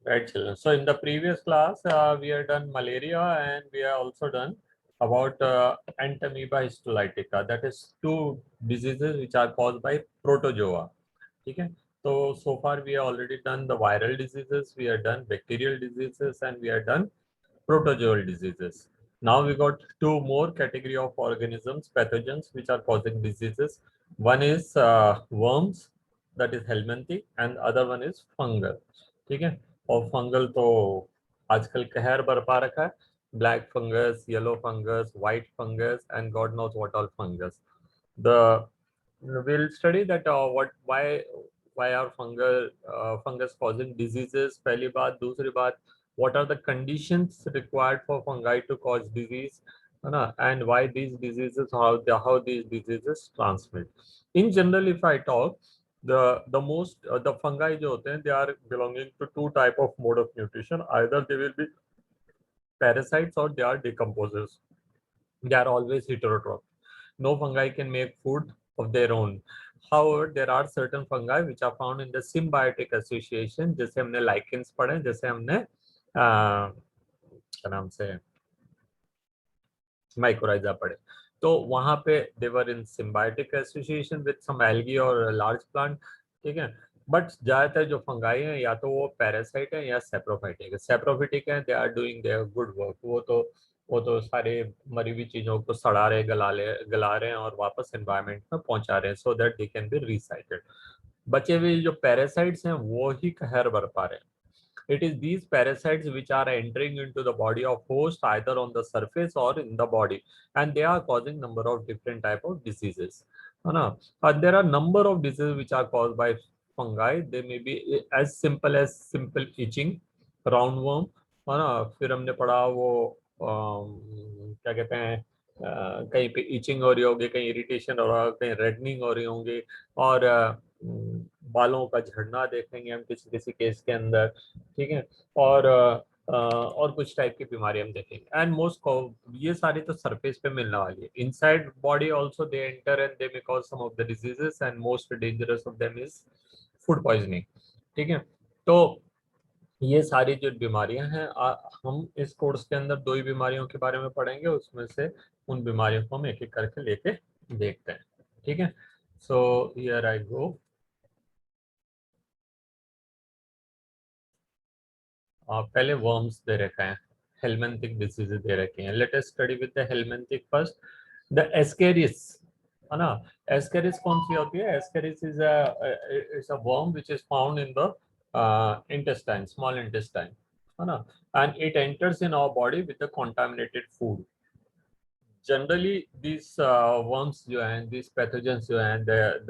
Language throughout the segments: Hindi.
Right, children. So in the previous class, we have done malaria and we have also done about Entamoeba histolytica. That is two diseases which are caused by protozoa. Okay. So far we have already done the viral diseases, we have done bacterial diseases, and we have done protozoal diseases. Now we got two more category of organisms, pathogens, which are causing diseases. One is worms, that is helminthi, and other one is fungal. ठीक है. और फंगल तो आजकल कहर बरपा रखा है. Black fungus, yellow fungus, white fungus, and God knows what all fungus. The we'll study that why are fungus causing diseases. पहली बात. दूसरी बात, what are the conditions required for fungi to cause disease, है ना, and why these diseases, how these diseases transmit. In general, if I talk, the most the fungi जो होते हैं, they are belonging to two type of mode of nutrition. Either they will be parasites or they are decomposers. They are always heterotroph. No fungi can make food of their own. However, there are certain fungi which are found in the symbiotic association. जैसे हमने lichens पढ़े, जैसे हमने क्या नाम से माइकोराइजा पढ़े. तो वहां पे they're in symbiotic association with some algae और लार्ज प्लांट. ठीक है. बट ज्यादातर जो फंगाई हैं या तो वो पैरासाइट है या सेप्रोफाइटिक है. सेप्रोफिटिक है, they are doing their good work. वो तो सारे मरी हुई चीजों को सड़ा रहे, गला रहे हैं और वापस एनवायरनमेंट में पहुंचा रहे हैं so that they can be recycled. बचे हुए जो पैरासाइट्स हैं वो ही कहर बरपा रहे हैं. It is these parasites which are entering into the body of host either on the surface or in the body, and they are causing number of different type of diseases. है ना. And there are number of diseases which are caused by fungi. They may be as simple itching, roundworm. है ना. फिर हमने पढ़ा वो क्या कहते हैं, कहीं पे इचिंग हो रही होगी, कहीं इरिटेशन हो रहा होगा, कहीं रेडनिंग हो रही होंगी, और बालों का झड़ना देखेंगे हम किसी किसी केस के अंदर. ठीक है. और कुछ टाइप की बीमारी हम देखेंगे. एंड मोस्ट ये सारी तो सरफेस पे मिलने वाली है. Inside body also they enter and they may cause some of the diseases, and most dangerous of them is food poisoning. ठीक है. तो ये सारी जो बीमारियां हैं, हम इस कोर्स के अंदर दो ही बीमारियों के बारे में पढ़ेंगे. उसमें से उन बीमारियों को हम एक एक करके लेके देखते हैं. ठीक है. सो हियर आई गो. पहले वर्म्स दे रखे हैं, हेलमेंथिक डिजीज दे रखे हैं. Let us study with the helminthic first. The Ascaris, है ना. एस्केरिस कौन सी होती है? Ascaris is a worm which is found in the intestine, small intestine, है ना. And it enters in our body with the contaminated food. Generally this worms जो हैं, दिस पैथोजेंस जो हैं, द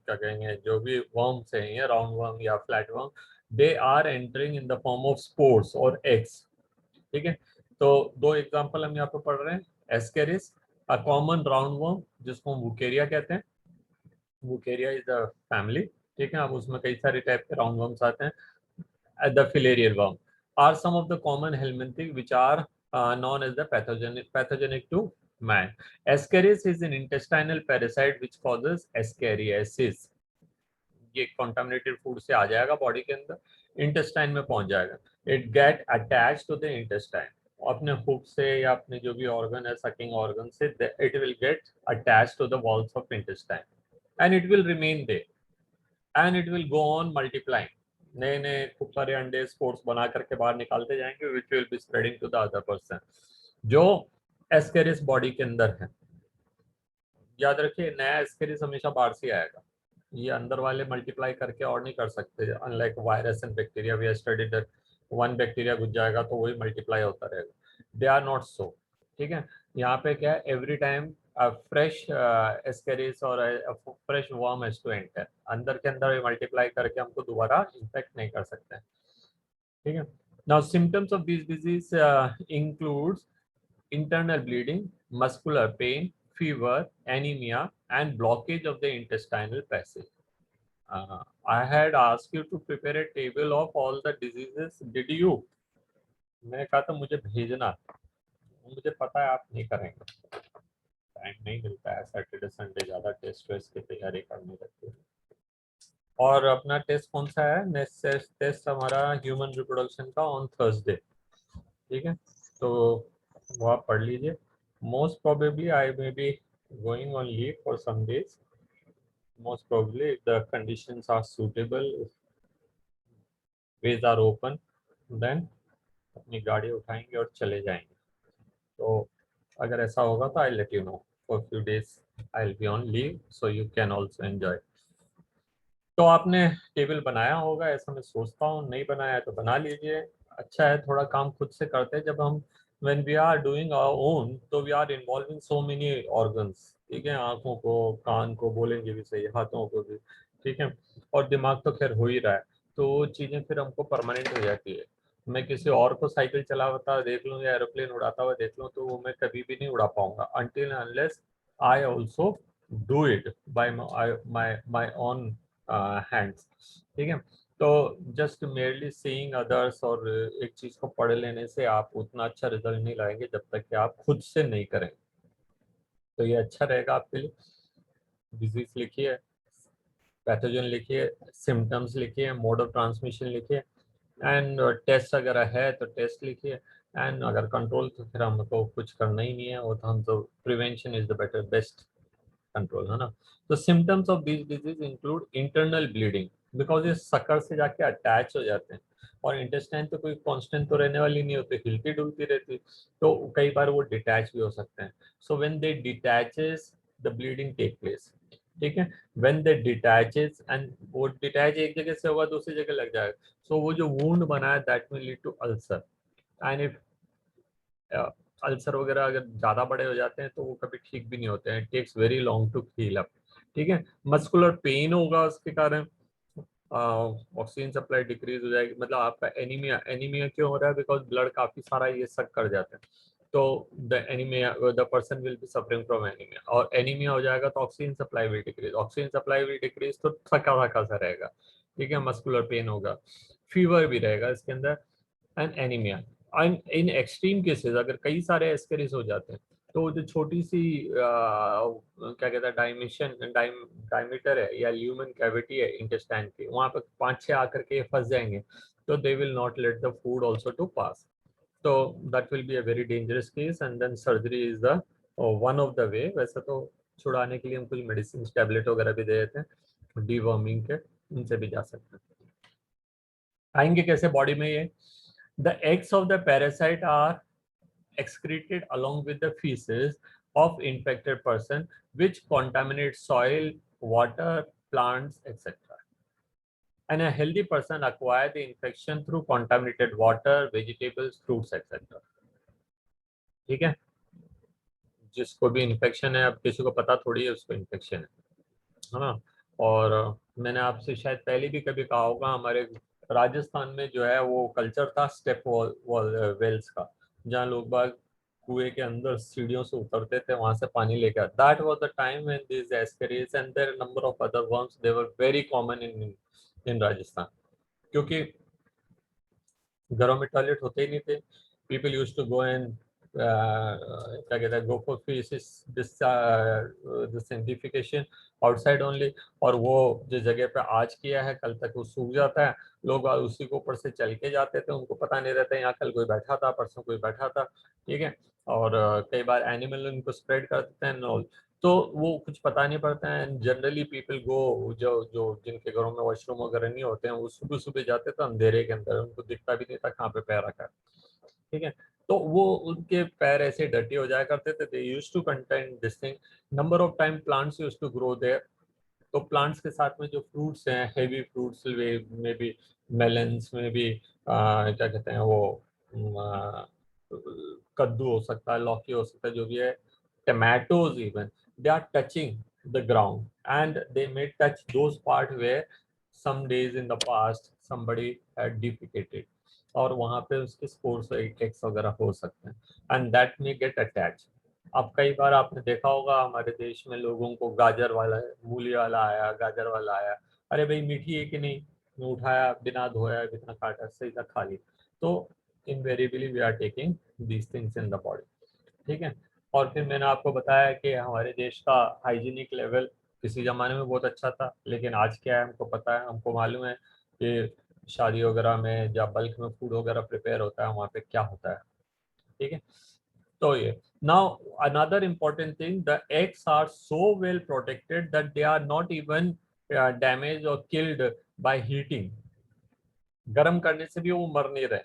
क्या कहेंगे, जो भी वर्म्स हैं, या राउंड वर्म या flat worm, they are entering in the form of spores और एग्स. ठीक है. तो दो एग्जांपल हम यहाँ पे पढ़ रहे हैं. Ascaris, a common round worm जिसको हम वुकेरिया कहते हैं. वुकेरिया इज अ फैमिली. ठीक है. अब उसमें कई सारे टाइप के राउंड वर्म्स आते हैं. The filarial worm are some of the common helminthic which are known as the pathogenic to man. Ascaris is an intestinal parasite which causes ascariasis. ये contaminated food से आ जाएगा बॉडी के अंदर, इंटेस्टाइन में पहुंच जाएगा. It get attach to the intestine. अपने हुक से या अपने जो भी ऑर्गन है, सकिंग ऑर्गन से, it will get attach to the walls of intestine and it will remain there and it will go on multiplying. नए नए खूब सारे अंडे स्पोर्ट्स बना करके बाहर निकालते जाएंगे, which will be spreading to the other person जो एस्केरिस बॉडी के अंदर है. याद रखिए, नया एस्केरिस हमेशा बाहर से आएगा. ये अंदर वाले मल्टीप्लाई करके और नहीं कर सकते. Unlike virus and bacteria, we have studied that one bacteria घुस जाएगा तो वही मल्टीप्लाई होता रहेगा. They are not so. ठीक है. यहाँ पे क्या है, एवरी टाइम फ्रेश एस्केरिस और fresh worm has to enter. अंदर के अंदर मल्टीप्लाई करके हमको दोबारा इन्फेक्ट नहीं कर सकते हैं. ठीक है. Now symptoms of this disease includes internal bleeding, muscular pain, fever, anemia, and blockage of the intestinal passage. I had asked you to prepare a table of all the diseases. Did you? मैंने कहा था मुझे भेजना. मुझे पता है आप नहीं करेंगे. टाइम नहीं मिलता है. सैटरडे संडे ज़्यादा टेस्ट वेस्ट की तैयारी करने लगती है. और अपना टेस्ट कौन सा है, नेक्स्ट टेस्ट हमारा ह्यूमन रिप्रोडक्शन का ऑन थर्सडे, ठीक है। तो वो आप पढ़ लीजिए। Most probably I may be going on leave for some days, most probably the conditions are suitable, ways are open, then अपनी गाड़ी उठाएंगे और चले जाएंगे। तो अगर ऐसा होगा तो I let you know, for few days I will be on leave, so you can also enjoy. तो आपने टेबल बनाया होगा ऐसा मैं सोचता हूँ, नहीं बनाया है तो बना लीजिए। अच्छा है थोड़ा काम खुद से करते हैं, जब हम when we are doing our own तो we are involving so many organs, ठीक है, आंखों को, कान को, बोलेंगे भी सही, हाथों को भी, ठीक है, और दिमाग तो खैर हो ही रहा है। तो वो चीजें फिर हमको परमानेंट हो जाती है। मैं किसी और को साइकिल चलाता देख लूँ या एरोप्लेन उड़ाता हुआ देख लूँ तो वो मैं कभी भी नहीं उड़ा पाऊंगा until and unless I also do it by my own hands, ठीक है। तो जस्ट मेरली सीइंग अदर्स और एक चीज को पढ़ लेने से आप उतना अच्छा रिजल्ट नहीं लाएंगे जब तक कि आप खुद से नहीं करें। तो ये अच्छा रहेगा आपके लिए। डिजीज लिखिए, पैथोजन लिखिए, सिम्टम्स लिखिए, मोड ऑफ ट्रांसमिशन लिखिए, एंड टेस्ट अगर है तो टेस्ट लिखिए, एंड अगर कंट्रोल तो फिर हमको कुछ करना ही नहीं है, वो तो हम तो prevention is the better best control, है ना। तो symptoms of this disease include internal bleeding, because ये सकर से जाके अटैच हो जाते हैं, और इंटेस्टाइन तो कोई कांस्टेंट तो रहने वाली नहीं होती, हिलती डुलती रहती, तो कई बार वो डिटैच भी हो सकते हैं। So when they detaches the bleeding take place, ठीक है। व्हेन दे डिटैचेस, एंड वो डिटैच एक जगह से होगा दूसरी जगह लग जाएगा, सो वो जो वुंड बना है that will lead to ulcer, and if ulcer वगैरह अगर ज़्यादा बड़े हो जाते हैं तो वो कभी ठीक भी नहीं होते हैं, takes very long to heal up, ठीक है। मस्कुलर पेन होगा उसके कारण, ऑक्सीजन सप्लाई डिक्रीज हो जाएगी, मतलब आपका एनीमिया, एनीमिया क्यों हो रहा है, बिकॉज ब्लड काफ़ी सारा ये सक कर जाते हैं, तो the anaemia, the person will be suffering from anaemia, और एनीमिया हो जाएगा तो oxygen supply will decrease, oxygen supply will decrease तो थका थका सा रहेगा, ठीक है, मस्कुलर पेन होगा, फीवर भी रहेगा इसके अंदर, and anaemia. And in extreme cases अगर कई सारे एस्केरिस हो जाते हैं तो जो छोटी सी क्या कहते हैं डायमेंशन डायमीटर है या ल्यूमन कैविटी है इंटेस्टाइन की, वहां पर 5-6 आकर के फंस जाएंगे, तो they will not let the food also to pass, तो that will be a very dangerous case, and then surgery is the one of the way. वैसे तो छुड़ाने के लिए हम कुछ मेडिसिन टैबलेट वगैरह भी दे देते हैं डीवर्मिंग के, उनसे भी जा सकते हैं। आएंगे कैसे बॉडी में ये, the eggs of the parasite are excreted along with the feces of infected person, which contaminates soil, water, plants, etc. And a healthy person acquire the infection through contaminated water, vegetables, fruits, etc. ठीक है, जिसको भी इन्फेक्शन है, अब किसी को पता थोड़ी है उसको इन्फेक्शन है ना। और मैंने आपसे शायद पहले भी कभी कहा होगा, हमारे राजस्थान में जो है वो कल्चर था स्टेप वेल्स का, जहाँ लोग बाग कुएं के अंदर सीढ़ियों से उतरते थे, वहां से पानी लेकर, that was the time when this ascaris and there number of other worms they were very common in Rajasthan, क्योंकि घरों में टॉयलेट होते ही नहीं थे। People use to go and क्या कहते हैं, go for disinfection outside only, और वो जिस जगह पे आज किया है कल तक वो सूख जाता है, लोग उसी के ऊपर से चल के जाते थे, उनको पता नहीं रहता यहाँ कल कोई बैठा था, परसों कोई बैठा था, ठीक है। और कई बार एनिमल उनको स्प्रेड कर देते हैं, तो वो कुछ पता नहीं पड़ता है। जनरली पीपल गो, जो जो जिनके घरों में वॉशरूम वगैरह नहीं होते हैं वो सुबह सुबह जाते थे अंधेरे के अंदर, उनको दिखता भी नहीं था कहाँ पे पैर रखा है, ठीक है। तो वो उनके पैर ऐसे डर्टी हो जाया करते थे, they used to contain this thing, number of time plants used to grow there. तो प्लांट्स के साथ में जो फ्रूट्स हैं, हेवी फ्रूट्स में भी, मेलन्स में भी, क्या कहते हैं वो, कद्दू हो सकता है, लौकी हो सकता है, जो भी है, tomatoes even, they are touching the ground and they may touch those part where some days in the past somebody had defecated, और वहां पे उसके स्पोर्स एक्स वगैरह हो सकते हैं, and that may get attach. अब कई बार आपने देखा होगा हमारे देश में लोगों को गाजर वाला, मूली वाला आया, गाजर वाला आया, अरे भाई मीठी है कि नहीं, उठाया बिना धोया बिना काटा सीधा खा ली, तो invariably we are taking these things in the body, ठीक है। और फिर मैंने आपको बताया कि हमारे देश का हाइजीनिक लेवल किसी जमाने में बहुत अच्छा था, लेकिन आज क्या है हमको पता है, हमको मालूम है कि शादी वगैरह में जब बल्क में फूड वगैरह प्रिपेयर होता है वहाँ पे क्या होता है। ठीक है, तो ये now another important thing, the eggs are so well protected that they are not even damage और किल्ड बाय हीटिंग। गर्म करने से भी वो मर नहीं रहे,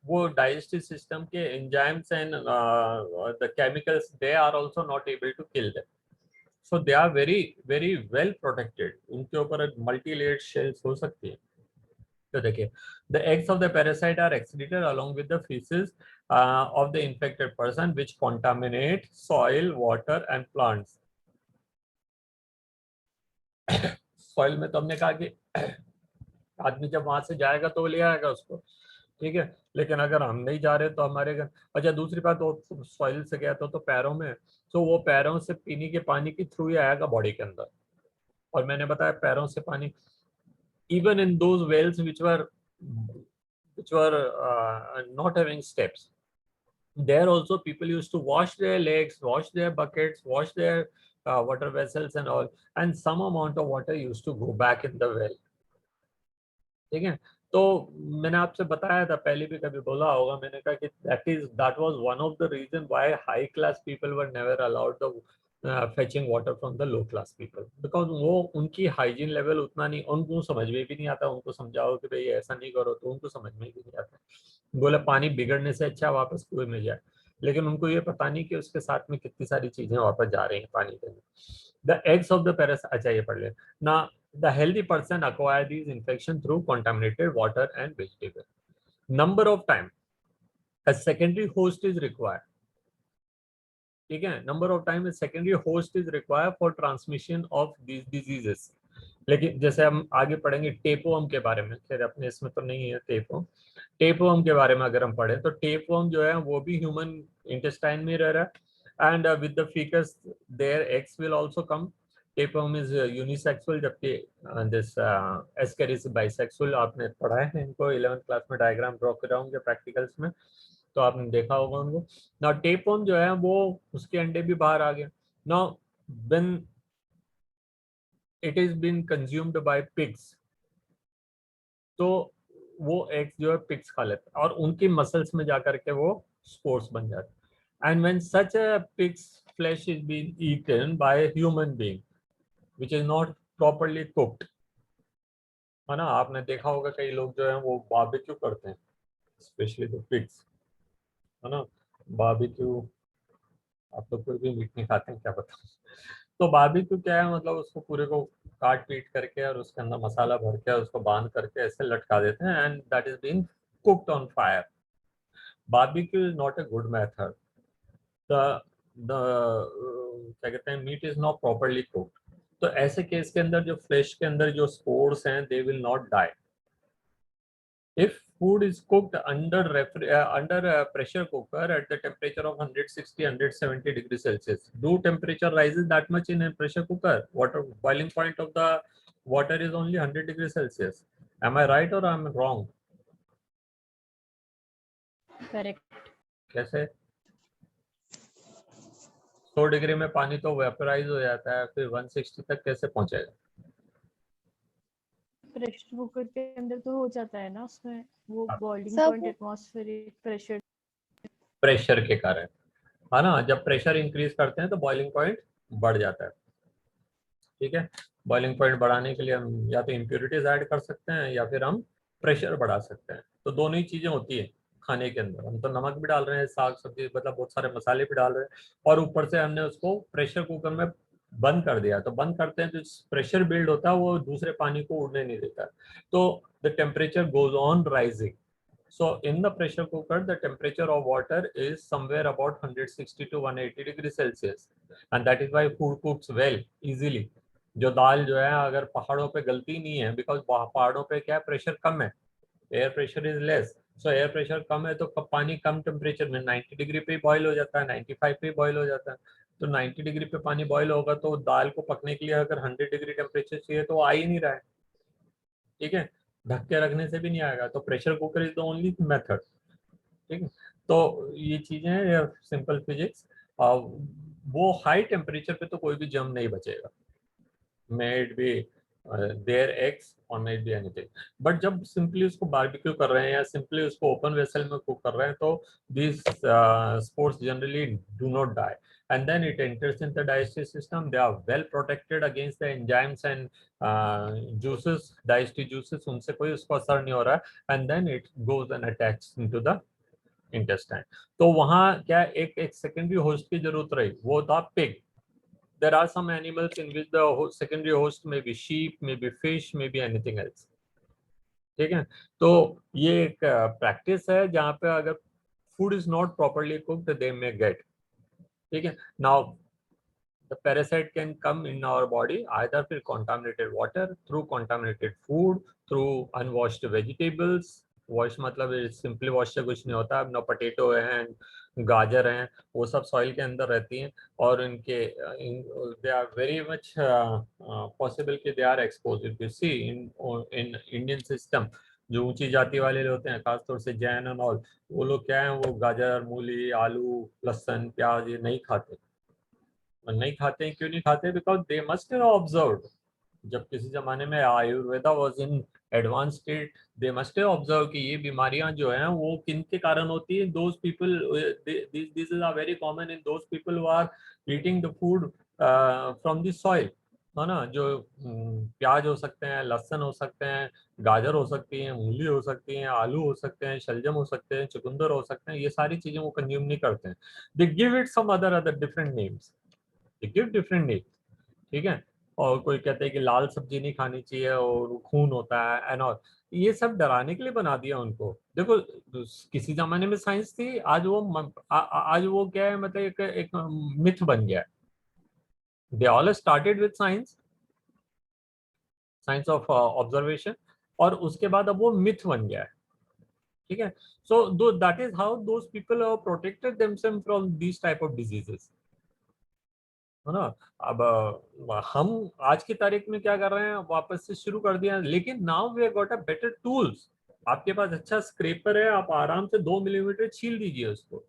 वो डाइजेस्टिव सिस्टम के enzymes and the chemicals they are also not able to kill them, so they are very very well protected. उनके ऊपर मल्टी लेयर्ड शेल्स हो सकती है। तो देखिए, the eggs of the parasite are excreted along with the faeces of the infected person which contaminate soil, water and plants. Soil में तो हमने कहा कि आदमी जब वहां से जाएगा तो वो ले आएगा उसको, ठीक है, लेकिन अगर हम नहीं जा रहे तो हमारे घर, अच्छा दूसरी बात, वो सॉइल से गया तो पैरों में, तो वो पैरों से पीने के पानी के थ्रू ही आएगा बॉडी के अंदर। और मैंने बताया पैरों से पानी, even in those wells which were not having steps, there also people used to wash their legs, wash their buckets, wash their water vessels and all, and some amount of water used to go back in the well. ठीक है, तो मैंने आपसे बताया था, पहले भी कभी बोला होगा, मैंने कहा कि that was one of the reason why high class people were never allowed to fetching water from the low class people, because वो उनकी हाइजीन लेवल उतना नहीं, उनको समझ में भी नहीं आता, उनको समझाओ कि भाई ऐसा नहीं करो तो उनको समझ में भी नहीं आता, बोले पानी बिगड़ने से अच्छा वापस कुएं में जाए, लेकिन उनको ये पता नहीं कि उसके साथ में कितनी सारी चीजें वापस जा रही हैं पानी के अंदर। The eggs of the parasite, अच्छा ये पढ़ ले ना, the healthy person acquire these infection through contaminated water and vegetable. Number of time a secondary host is required. ठीक है, number of time secondary host is required for transmission of these diseases. लेकिन जैसे हम आगे पढ़ेंगे टेपवर्म के बारे में, खैर अपने इसमें तो नहीं है टेपवर्म, टेपवर्म के बारे में अगर हम पढ़े तो टेपवर्म जो है वो भी ह्यूमन इंटेस्टाइन में रह रहा है, and with the faeces their eggs will also come. Tapeworm is unisexual, जबकि दिस एस्केरिस बाइसेक्सुअल। आपने पढ़ा है इनको 11th क्लास में, डायग्राम ड्रॉ कराऊंगे प्रैक्टिकल्स में, तो आपने देखा होगा उनको ना। टेपवर्म जो है वो उसके अंडे भी बाहर आ गए ना, when it is been consumed by pigs, तो वो एग्स जो है पिग्स खा लेते हैं और उनकी मसल्स में जाकर के वो स्पोर्स बन जाते हैं। And when such a pigs flesh is been eaten by human being which is not properly cooked, है ना, आपने देखा होगा कई लोग जो है वो बारबेक्यू करते हैं, स्पेशली द पिग्स, है ना, बारबेक्यू। आप तो कोई भी मीट नहीं खाते हैं क्या पता। तो बारबेक्यू क्या है, मतलब उसको पूरे को काट पीट करके और उसके अंदर मसाला भर के उसको बांध करके ऐसे लटका देते हैं, and that is being cooked on fire. Barbecue is not a good method. The क्या कहते हैं, meat is not properly cooked. तो ऐसे केस के अंदर जो फ्लेश के अंदर जो स्पोर्स हैं they will not die. If food is cooked under a pressure cooker at the temperature of 160-170 degrees Celsius, do temperature rises that much in a pressure cooker? Water boiling point of the water is only 100 degrees Celsius. Am I right or am I wrong? Correct. कैसे? 100 डिग्री में पानी तो वेपराइज हो जाता है, फिर 160 तक कैसे पहुंचेगा? प्रेशर कुकर के अंदर तो हो जाता है ना, उसमें वो बॉइलिंग सब पॉइंट एटमॉस्फेरिक प्रेशर प्रेशर के कारण, है ना, जब प्रेशर इंक्रीज करते हैं तो बॉइलिंग पॉइंट बढ़ जाता है। ठीक है, बॉइलिंग पॉइंट बढ़ाने के लिए हम या तो इम्प्योरिटीज ऐड कर सकते हैं या फिर हम प्रेशर बढ़ा सकते हैं। तो दोनों ही चीजें होती है खाने के अंदर, हम तो नमक भी डाल रहे हैं, साग सब्जी मतलब बहुत सारे मसाले भी डाल रहे हैं, और ऊपर से हमने उसको प्रेशर कुकर में बंद कर दिया। तो बंद करते हैं तो प्रेशर बिल्ड होता है, वो दूसरे पानी को उड़ने नहीं देता, तो the temperature goes on rising. So in the pressure cooker, the temperature of water is somewhere about 160 to 180 degrees Celsius, and that is why food cooks well easily. जो दाल जो है अगर पहाड़ों पे गलती नहीं है, बिकॉज पहाड़ों पे क्या प्रेशर कम है, air pressure is less, so air pressure कम है तो पानी कम टेम्परेचर में 90 डिग्री पे बॉईल हो जाता है, 95 पे बॉईल हो जाता है। तो 90 डिग्री पे पानी बॉईल होगा तो दाल को पकने के लिए अगर 100 डिग्री टेम्परेचर चाहिए तो आ ही नहीं रहा है। ठीक है, ढक के रखने से भी नहीं आएगा, तो pressure cooker is the only method. ठीक है, तो ये चीजें हैं सिंपल फिजिक्स। वो हाई टेम्परेचर पे तो कोई भी जम नहीं बचेगा, may it be their eggs और may it be anything, but जब सिंपली उसको बारबेक्यू कर रहे हैं या सिंपली उसको ओपन वेसल में कुक कर रहे हैं तो these spores generally do not die, and then it enters in the digestive system. They are well protected against the enzymes and juices, digestive juices, उनसे कोई उसको असर नहीं हो रहा है, and then it goes and attaches into the intestine. तो वहाँ क्या एक secondary host की जरूरत रही, वो था pig. There are some animals in which the secondary host may be sheep, may be fish, may be anything else. ठीक है, तो ये एक प्रैक्टिस है जहाँ पे अगर food is not properly cooked they may gate, ठीक है. Now the parasite can come in our body either through contaminated water, through contaminated food, through unwashed vegetables. Wash मतलब सिंपली वॉश से कुछ नहीं होता. अब ना पटेटो हैं, गाजर हैं, वो सब सॉइल के अंदर रहती हैं और इनके they are very much possible कि they are expose. If you see in in Indian system, जो ऊंची जाति वाले होते हैं खासतौर से जैन एंड ऑल, वो लोग क्या है, वो गाजर, मूली, आलू, लहसुन, प्याज ये नहीं खाते. नहीं खाते हैं, क्यों नहीं खाते? Because they must have observed. जब किसी जमाने में Ayurveda was in advance state, they must have observe कि ये बीमारियां जो हैं वो किन के कारण होती है. Those people, this is are very common in those people who are eating the food from the soil, है ना. जो प्याज हो सकते हैं, लहसुन हो सकते हैं, गाजर हो सकती हैं, मूली हो सकती हैं, आलू हो सकते हैं, शलजम हो सकते हैं, चुकंदर हो सकते हैं, ये सारी चीजें वो कंज्यूम नहीं करते हैं. They give it some other different names, give different name, ठीक है. और कोई कहते हैं कि लाल सब्जी नहीं खानी चाहिए और खून होता है एंड ऑल. ये सब डराने के लिए बना दिया उनको. देखो, किसी जमाने में साइंस थी, आज वो आज वो क्या है, मतलब एक मिथ बन गया है. They all started with science, science of observation, और उसके बाद अब वो मिथ बन गया है, ठीक है. So do that is how those people are protected themselves from these type of diseases, है ना. अब हम आज की तारीख में क्या कर रहे हैं, वापस से शुरू कर दिया, लेकिन now we have got a better tools. आपके पास अच्छा स्क्रैपर है, आप आराम से 2 मिलीमीटर छील दीजिए उसको.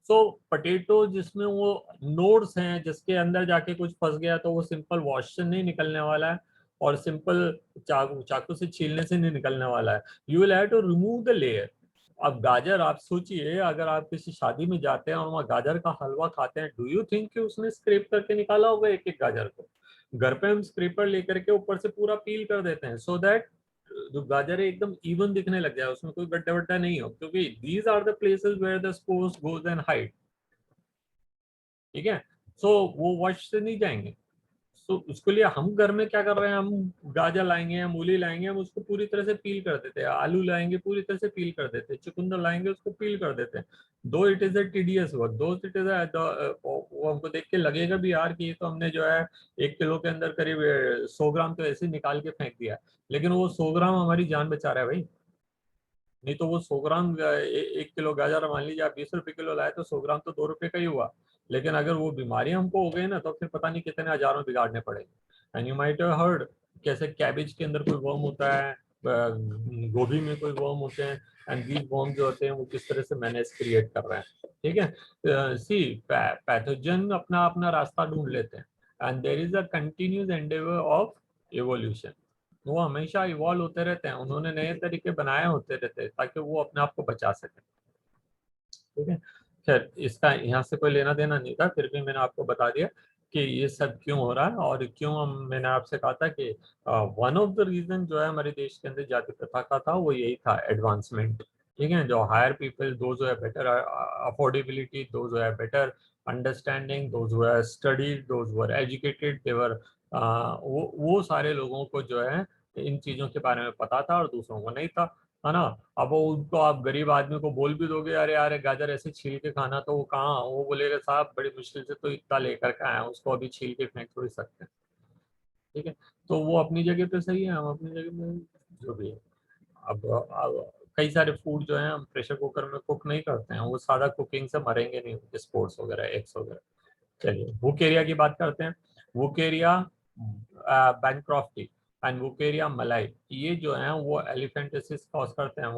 सो पटेटो जिसमें वो नोड्स हैं, जिसके अंदर जाके कुछ फंस गया तो वो सिंपल वॉश से नहीं निकलने वाला है, और सिंपल चाकू चाकू से छीलने से नहीं निकलने वाला है. You will have to remove the layer. अब गाजर, आप सोचिए, अगर आप किसी शादी में जाते हैं और वहाँ गाजर का हलवा खाते हैं, डू यू थिंक कि उसने स्क्रैप करके निकाला होगा एक एक गाजर को? घर पे हम स्क्रैपर लेकर के ऊपर से पूरा पील कर देते हैं, सो दैट जो गाजर है एकदम इवन दिखने लग जाए, उसमें कोई गड्ढा वड्ढा नहीं हो, क्योंकि these are the places where the spores goes and hide, ठीक है. सो वो वॉश से नहीं जाएंगे. तो उसके लिए हम घर में क्या कर रहे हैं, हम गाजर लाएंगे या मूली लाएंगे, हम उसको पूरी तरह से पील कर देते हैं. आलू लाएंगे, पूरी तरह से पील कर देते हैं. चुकंदर लाएंगे, उसको पील कर देते हैं. दो it is a tedious work, दो इट इज वो हमको देख के लगेगा भी यार कि ये तो हमने जो है 1 किलो के अंदर करीब 100 ग्राम तो ऐसे निकाल के फेंक दिया, लेकिन वो 100 ग्राम हमारी जान बचा रहा है भाई. नहीं तो वो 100 ग्राम 1 किलो गाजर, मान लीजिए आप 20 रुपए किलो लाए तो 100 ग्राम तो 2 रुपए का ही हुआ. लेकिन अगर वो बीमारी हमको हो गई ना, तो फिर पता नहीं कितने हजारों बिगाड़ने पड़ेंगे. And you might have heard कैसे कैबेज के अंदर कोई वर्म होता है, गोभी में कोई वर्म होते हैं, एंड दीज वर्म जो होते हैं वो किस तरह से मैनेज क्रिएट कर रहे हैं, ठीक है. सी पैथोजन अपना अपना रास्ता ढूंढ लेते हैं, and there is a continuous endeavour of evolution. वो हमेशा इवॉल्व होते रहते हैं, उन्होंने नए तरीके बनाए होते रहते हैं ताकि वो अपने आप को बचा सके, ठीक है. खैर, इसका यहाँ से कोई लेना देना नहीं था, फिर भी मैंने आपको बता दिया कि ये सब क्यों हो रहा है, और क्यों मैंने आपसे कहा था कि वन ऑफ द रीजन जो है हमारे देश के अंदर जाति प्रथा का था, वो यही था, एडवांसमेंट, ठीक है. जो higher people, those who have better affordability, those who have better understanding, those who have studied, those who are educated, they're, वो सारे लोगों को जो है इन चीजों के बारे में पता था और दूसरों को नहीं था, है ना. अब वो उनको आप गरीब आदमी को बोल भी दोगे, अरे यार गाजर ऐसे छील के खाना, तो वो कहाँ, वो बोलेगा साहब बड़ी मुश्किल से तो इतना लेकर के आए हैं, उसको अभी छील के फेंक थोड़ी सकते हैं, ठीक है. तो वो अपनी जगह पे सही है, हम अपनी जगह पे जो भी है. अब कई सारे फूड जो है हम प्रेशर कुकर में कुक नहीं करते हैं, वो सादा कुकिंग से मरेंगे नहीं, स्पोर्ट्स वगैरह, एग्स वगैरह. चलिए वुकेरिया की बात करते हैं. वुकेरिया बैनक्रॉफ्टी एंड वुकेरिया मलाई, ये जो है वो एलिफेंटिसिस कॉज करते हैं.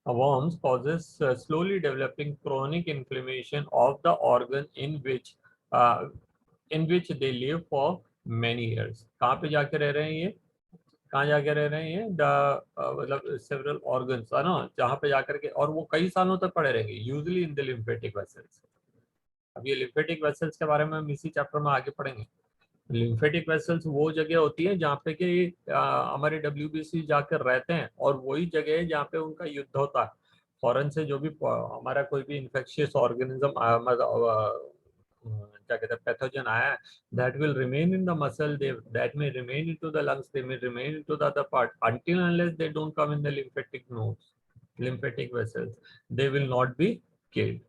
worms causes slowly developing chronic inflammation of the organ in which they live for many years. कहाँ पे जाके रह रहे हैं ये, कहाँ जाके रह रहे हैं द मतलब सेवरल ऑर्गन्स है ना, जहाँ पे जाकर के, और वो कई सालों तक पड़े रहेंगे, usually in the lymphatic vessels. अब ये लिम्फेटिक वेसल्स के बारे में हम इसी चैप्टर में आगे पढ़ेंगे। लिम्फेटिक वेसल्स वो जगह होती है जहाँ पे कि हमारे डब्ल्यूबीसी जाकर रहते हैं, और वही जगह है जहाँ पे उनका युद्ध होता है। फॉरेन से जो भी हमारा कोई भी इन्फेक्शियस ऑर्गेनिज्म क्या कहते हैं पैथोजन आया है, that will remain in the muscle, they that may remain into the lungs, they may remain into the other part until unless they don't come in the lymphatic nodes, lymphatic vessels, they will not be killed.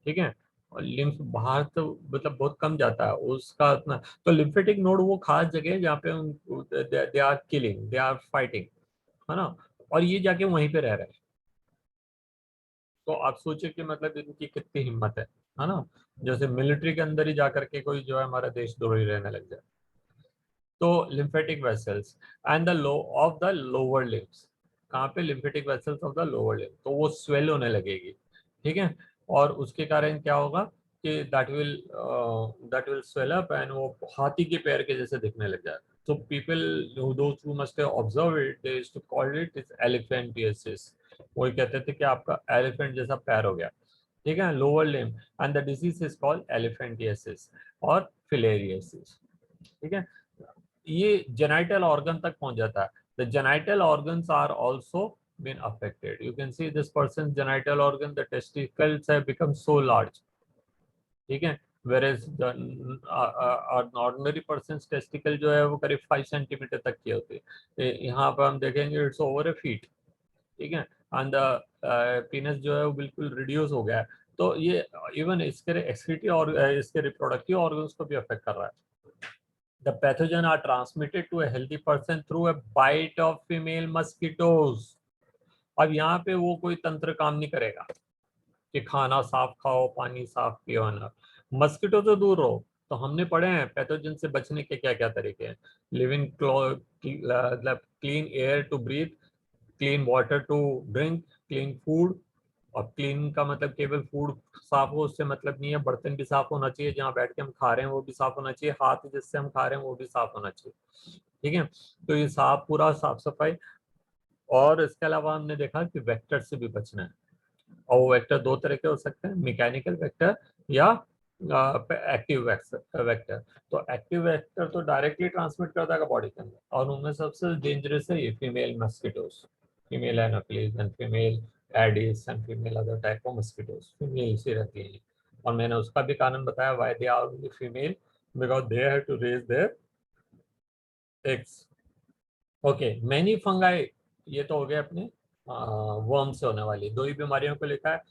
ठीक है, और लिम्फ बाहर तो मतलब बहुत कम जाता है उसका उतना। तो लिम्फेटिक नोड वो खास जगह है जहाँ पे they are killing, they are fighting, है ना, और ये जाके वहीं पे रह रहे हैं। तो आप सोचिए कि मतलब इनकी कितनी हिम्मत है ना, जैसे मिलिट्री के अंदर ही जाकर के कोई जो है हमारा देशद्रोही रहने लग जाए। तो lymphatic vessels and the low of the lower limbs, कहाँ पे, lymphatic vessels of the lower limbs, तो वो स्वेल होने लगेगी, ठीक है, और उसके कारण क्या होगा कि that will swell up and वो हाथी के पैर के जैसे दिखने लग जाए। So people those who must have observed it, they used to call it is elephantiasis. वो ये कहते थे कि आपका एलिफेंट जैसा पैर हो गया, ठीक है, lower limb, and the disease is called elephantiasis और फिलेरियासिस, ठीक है। ये जेनाइटल ऑर्गन तक पहुंच जाता है। The genital organs are also been affected, you can see this person genital organ, the testicles have become so large, ठीक है, whereas the ordinary person's testicle जो है वो करीब 5 सेंटीमीटर तक की होती है, यहाँ पर हम देखेंगे इट्स ओवर ए फीट, ठीक है, एंड द पीनस जो है वो बिल्कुल रिड्यूस हो गया है। तो ये इवन इसके एक्सक्रीटरी और इसके रिप्रोडक्टिव ऑर्गन्स को भी अफेक्ट कर रहा है। The pathogen are transmitted to a healthy person through a bite of female mosquitoes. अब यहाँ पे वो कोई तंत्र काम नहीं करेगा कि खाना साफ खाओ, पानी साफ पियो ना, मस्किटो तो दूर रहो। तो हमने पढ़े हैं पैथोजन से बचने के क्या क्या तरीके हैं, लिविंग मतलब clean air to breathe, clean water to drink, clean food. और क्लीन का मतलब केवल फूड साफ हो उससे मतलब नहीं है, बर्तन भी साफ होना चाहिए, जहाँ बैठ के हम खा रहे हैं वो भी साफ होना चाहिए, हाथ जिससे हम खा रहे हैं वो भी साफ होना चाहिए, ठीक है। तो ये साफ, पूरा साफ सफाई। और इसके अलावा हमने देखा कि वेक्टर से भी बचना है, और वो वेक्टर दो तरह के हो सकते हैं, मैकेनिकल वेक्टर या एक्टिव वेक्टर। तो एक्टिव वेक्टर तो डायरेक्टली ट्रांसमिट करता है बॉडी के अंदर, और उनमें सबसे डेंजरस है ये female mosquitoes, female anopheles and female aedes and female other type of mosquitoes, female से रहती है। और मैंने उसका भी कारण बताया, why they are only female, because they have to raise their eggs. Okay, many fungi, ये तो हो गया अपने वर्म से होने वाली दो ही बीमारियों को लिखा है।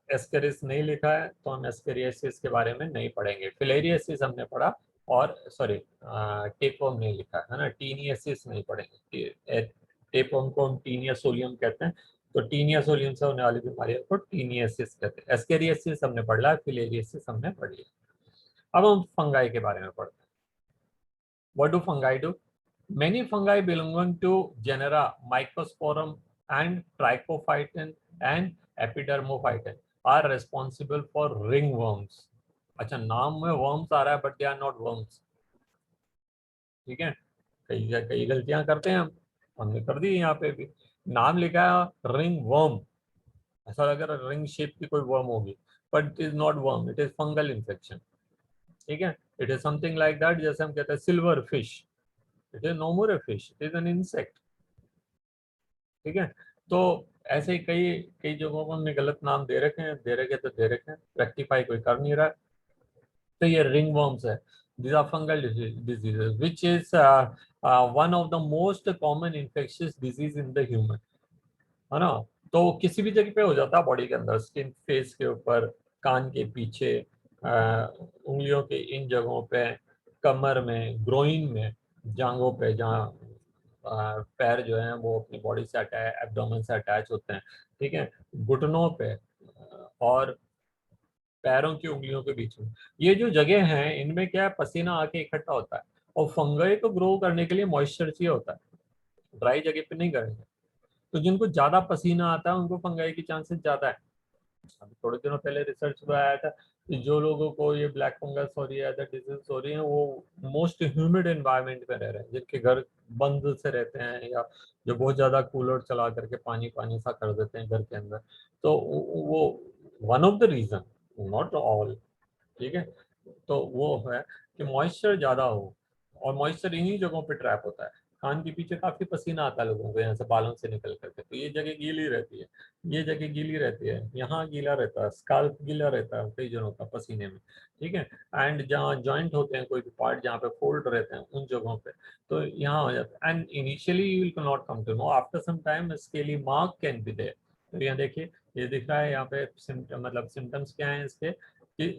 एस्केरिस नहीं लिखा है तो हम एस्केरियासिस के बारे में नहीं पढ़ेंगे। फिलेरियासिस हमने पढ़ा, और सॉरी टेपवर्म नहीं लिखा है ना, टीनियासिस नहीं पढ़ेंगे। टेपवर्म को हम टीनिया सोलियम कहते हैं, तो टीनिया सोलियम से होने वाली बीमारियों को टीनियासिस कहते हैं। एस्केरियासिस हमने पढ़ लिया, फिलेरियासिस हमने पढ़ लिया। अब हम फंगाई के बारे में पढ़ते हैं। What do fungi do? Many fungi belonging to genera Mycosporum and Trichophyton and Epidermophyton are responsible for ringworms. अच्छा, नाम में worms आ रहा है, but they are not worms, ठीक है। कई कई गलतियां करते हैं हम, हमने कर दी यहाँ पे भी, नाम लिखा है रिंग वर्म, ऐसा लग रहा है रिंग शेप की कोई वर्म होगी, but it is not worm, it is fungal infection, ठीक है। It is something like that, जैसे हम कहते हैं silver fish, it is no more a fish, it is an insect, ठीक है। तो ऐसे ही कई कई जगहों पर हमने गलत नाम दे रखे हैं, दे रखे तो दे रखे हैं, रेक्टिफाई कोई कर नहीं रहा है। तो ये रिंग वर्म्स है, these are fungal diseases which is one of the most common infectious disease in the human, है ना। तो किसी भी जगह पे हो जाता है बॉडी के अंदर, स्किन, फेस के ऊपर, कान के पीछे, उंगलियों के इन जगहों पे, कमर में, ग्रोइन में, जांघों पे, जहाँ पैर जो हैं वो अपनी बॉडी से अटैच, एब्डोमेन से अटैच होते हैं, ठीक है, घुटनों पे, और पैरों की उंगलियों के बीच में, ये जो जगह हैं इनमें क्या है, पसीना आके इकट्ठा होता है, और फंगई को ग्रो करने के लिए मॉइस्चर चाहिए होता है, ड्राई जगह पे नहीं करेंगे। तो जिनको ज्यादा पसीना आता है उनको फंगाई की चांसेस ज्यादा है। अभी थोड़े दिनों पहले रिसर्च में आया था जो लोगों को ये ब्लैक फंगस और ये अदर डिजीज हो रही है वो मोस्ट ह्यूमिड एनवायरनमेंट में रह रहे हैं, जिनके घर बंद से रहते हैं या जो बहुत ज्यादा कूलर चला करके पानी पानी सा कर देते हैं घर के अंदर। तो वो one of the reason, not all, ठीक है। तो वो है कि मॉइस्चर ज्यादा हो, और मॉइस्चर इन्हीं जगहों पे ट्रैप होता है। कान के पीछे काफी पसीना आता है लोगों को यहाँ से बालों से निकल करके, तो ये जगह गीली रहती है, ये जगह गीली रहती है, यहाँ गीला रहता है, स्काल्प गीला रहता है कई जनों का पसीने में, ठीक है। एंड जहाँ जॉइंट होते हैं कोई भी पार्ट जहाँ पे फोल्ड रहते हैं उन जगहों पे, तो यहाँ हो जाता है। And initially you will not come to know, after some time scaly mark can be there. तो यहाँ देखिए, ये दिख रहा है यहाँ पे सिम्टम, मतलब सिम्टम्स क्या है इसके,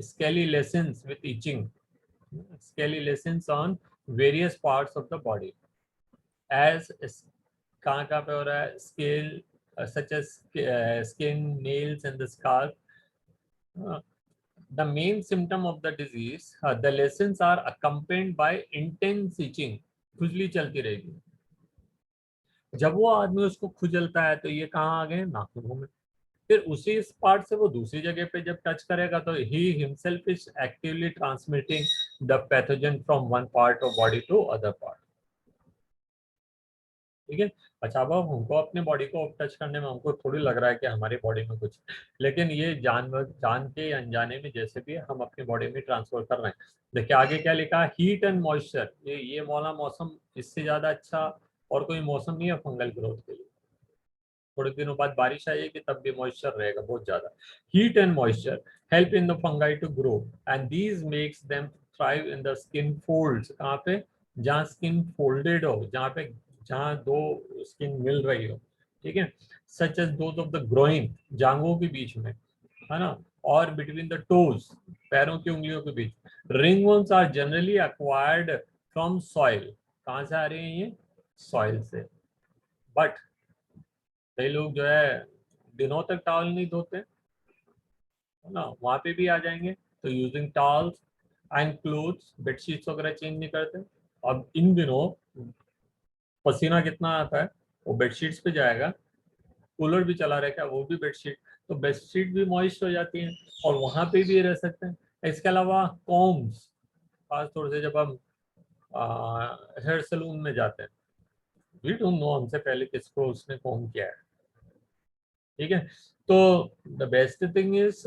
scaly lesions with itching, scaly lesions on various parts of the body, as कहाँ कहाँ पे हो रहा है, scale such as skin, nails and the scalp. The main symptom of the disease, the lesions are accompanied by intense itching, खुजली चलती रहेगी। जब वो आदमी उसको खुजलता है तो ये कहाँ आ गए, नाखूनों में। फिर उसी इस पार्ट से वो दूसरी जगह पे जब टच करेगा तो he himself is actively transmitting the pathogen from one part of body to other part, ठीक है। अच्छा, अब हमको अपने बॉडी को टच करने में हमको थोड़ी लग रहा है कि हमारी बॉडी में कुछ, लेकिन ये जानवर जान के अनजाने में जैसे भी हम अपनी बॉडी में ट्रांसफर कर रहे हैं। देखिए आगे क्या लिखा है, हीट एंड मॉइस्चर, ये वाला मौसम इससे ज्यादा अच्छा और कोई मौसम नहीं है फंगल ग्रोथ के लिए। थोड़े दिनों बाद बारिश आएगी तब भी मॉइस्चर रहेगा बहुत ज्यादा। Heat and moisture help in the fungi to grow and these makes them thrive in the skin folds. कहाँ पे, जहाँ स्किन फोल्डेड हो, जहाँ दो स्किन मिल रही हो, ठीक है। Such as those of the growing, जांघों के बीच में, है ना, और बिटवीन द टोज, पैरों की उंगलियों के बीच। Ringworms are generally acquired from soil. कहाँ से आ रही है ये, सॉइल से। बट कई लोग जो है दिनों तक टॉवल नहीं धोते, है ना, वहां पे भी आ जाएंगे। तो using towels and clothes, bedsheets वगैरह चेंज नहीं करते। अब इन दिनों पसीना कितना आता है, वो बेडशीट्स पे जाएगा, कूलर भी चला रहेगा वो भी बेडशीट, तो बेडशीट भी मॉइस्ट हो जाती है और वहां पे भी रह सकते हैं। इसके अलावा कॉम्स, खास तौर से जब हम हेयर सलून में जाते हैं, वी डोंट नो हमसे पहले किसको उसने कॉम किया है, ठीक है। तो द बेस्ट थिंग इज,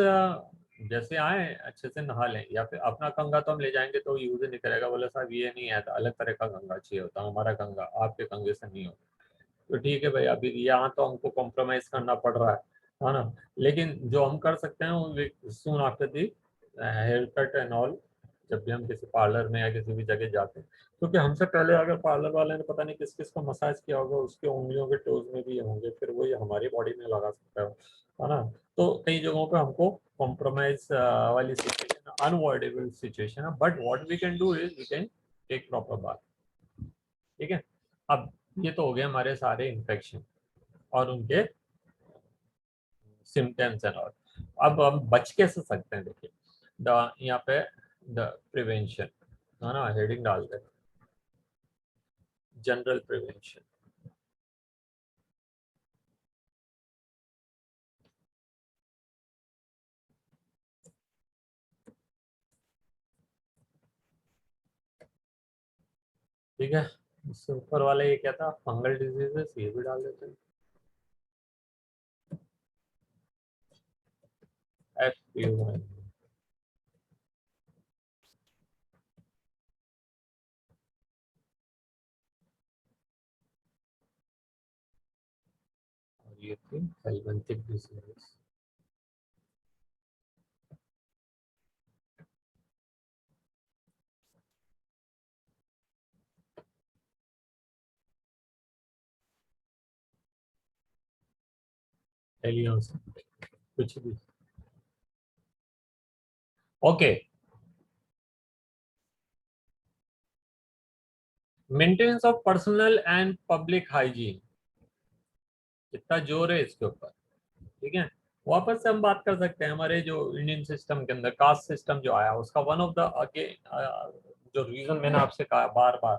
जैसे आए अच्छे से नहा लें, या फिर अपना कंगा तो हम ले जाएंगे तो यूज ही नहीं करेगा, बोले साहब ये नहीं आता, अलग तरह का कंगा चाहिए होता, हमारा कंगा आपके कंगे से नहीं होता। तो ठीक है भाई, अभी यहाँ तो हमको कॉम्प्रोमाइज करना पड़ रहा है ना। लेकिन जो हम कर सकते हैं वो soon after the hair cut and all, जब भी हम किसी पार्लर में या किसी भी जगह जाते हैं, क्योंकि हमसे पहले अगर पार्लर वाले ने पता नहीं किस किस को मसाज किया होगा, उसके उंगलियों के टोज में भी होंगे, फिर वही हमारी बॉडी में लगा सकता है ना। तो कई जगहों पे हमको कॉम्प्रोमाइज वाली सिचुएशन, अनअवॉइडेबल सिचुएशन है, but what we can do is we can take proper bath, ठीक है। अब ये तो हो गए हमारे सारे इन्फेक्शन और उनके सिम्टम्स एंड ऑल। अब हम बच कैसे सकते हैं, देखिए द यहाँ पे द प्रिवेंशन, है ना, हेडिंग डाल दे, जनरल प्रिवेंशन। ठीक है, इससे ऊपर वाला ये क्या था, फंगल डिजीजेस, ये भी डाल देते हैं, FPU। और ये थी हेलमेंथिक डिजीजेस। एलियंस, कुछ भी, okay. Maintenance of personal and public hygiene, कितना जोर है इसके ऊपर, ठीक है। वापस से हम बात कर सकते हैं हमारे जो इंडियन सिस्टम के अंदर कास्ट सिस्टम जो आया उसका वन ऑफ द जो रीजन मैंने आपसे कहा बार बार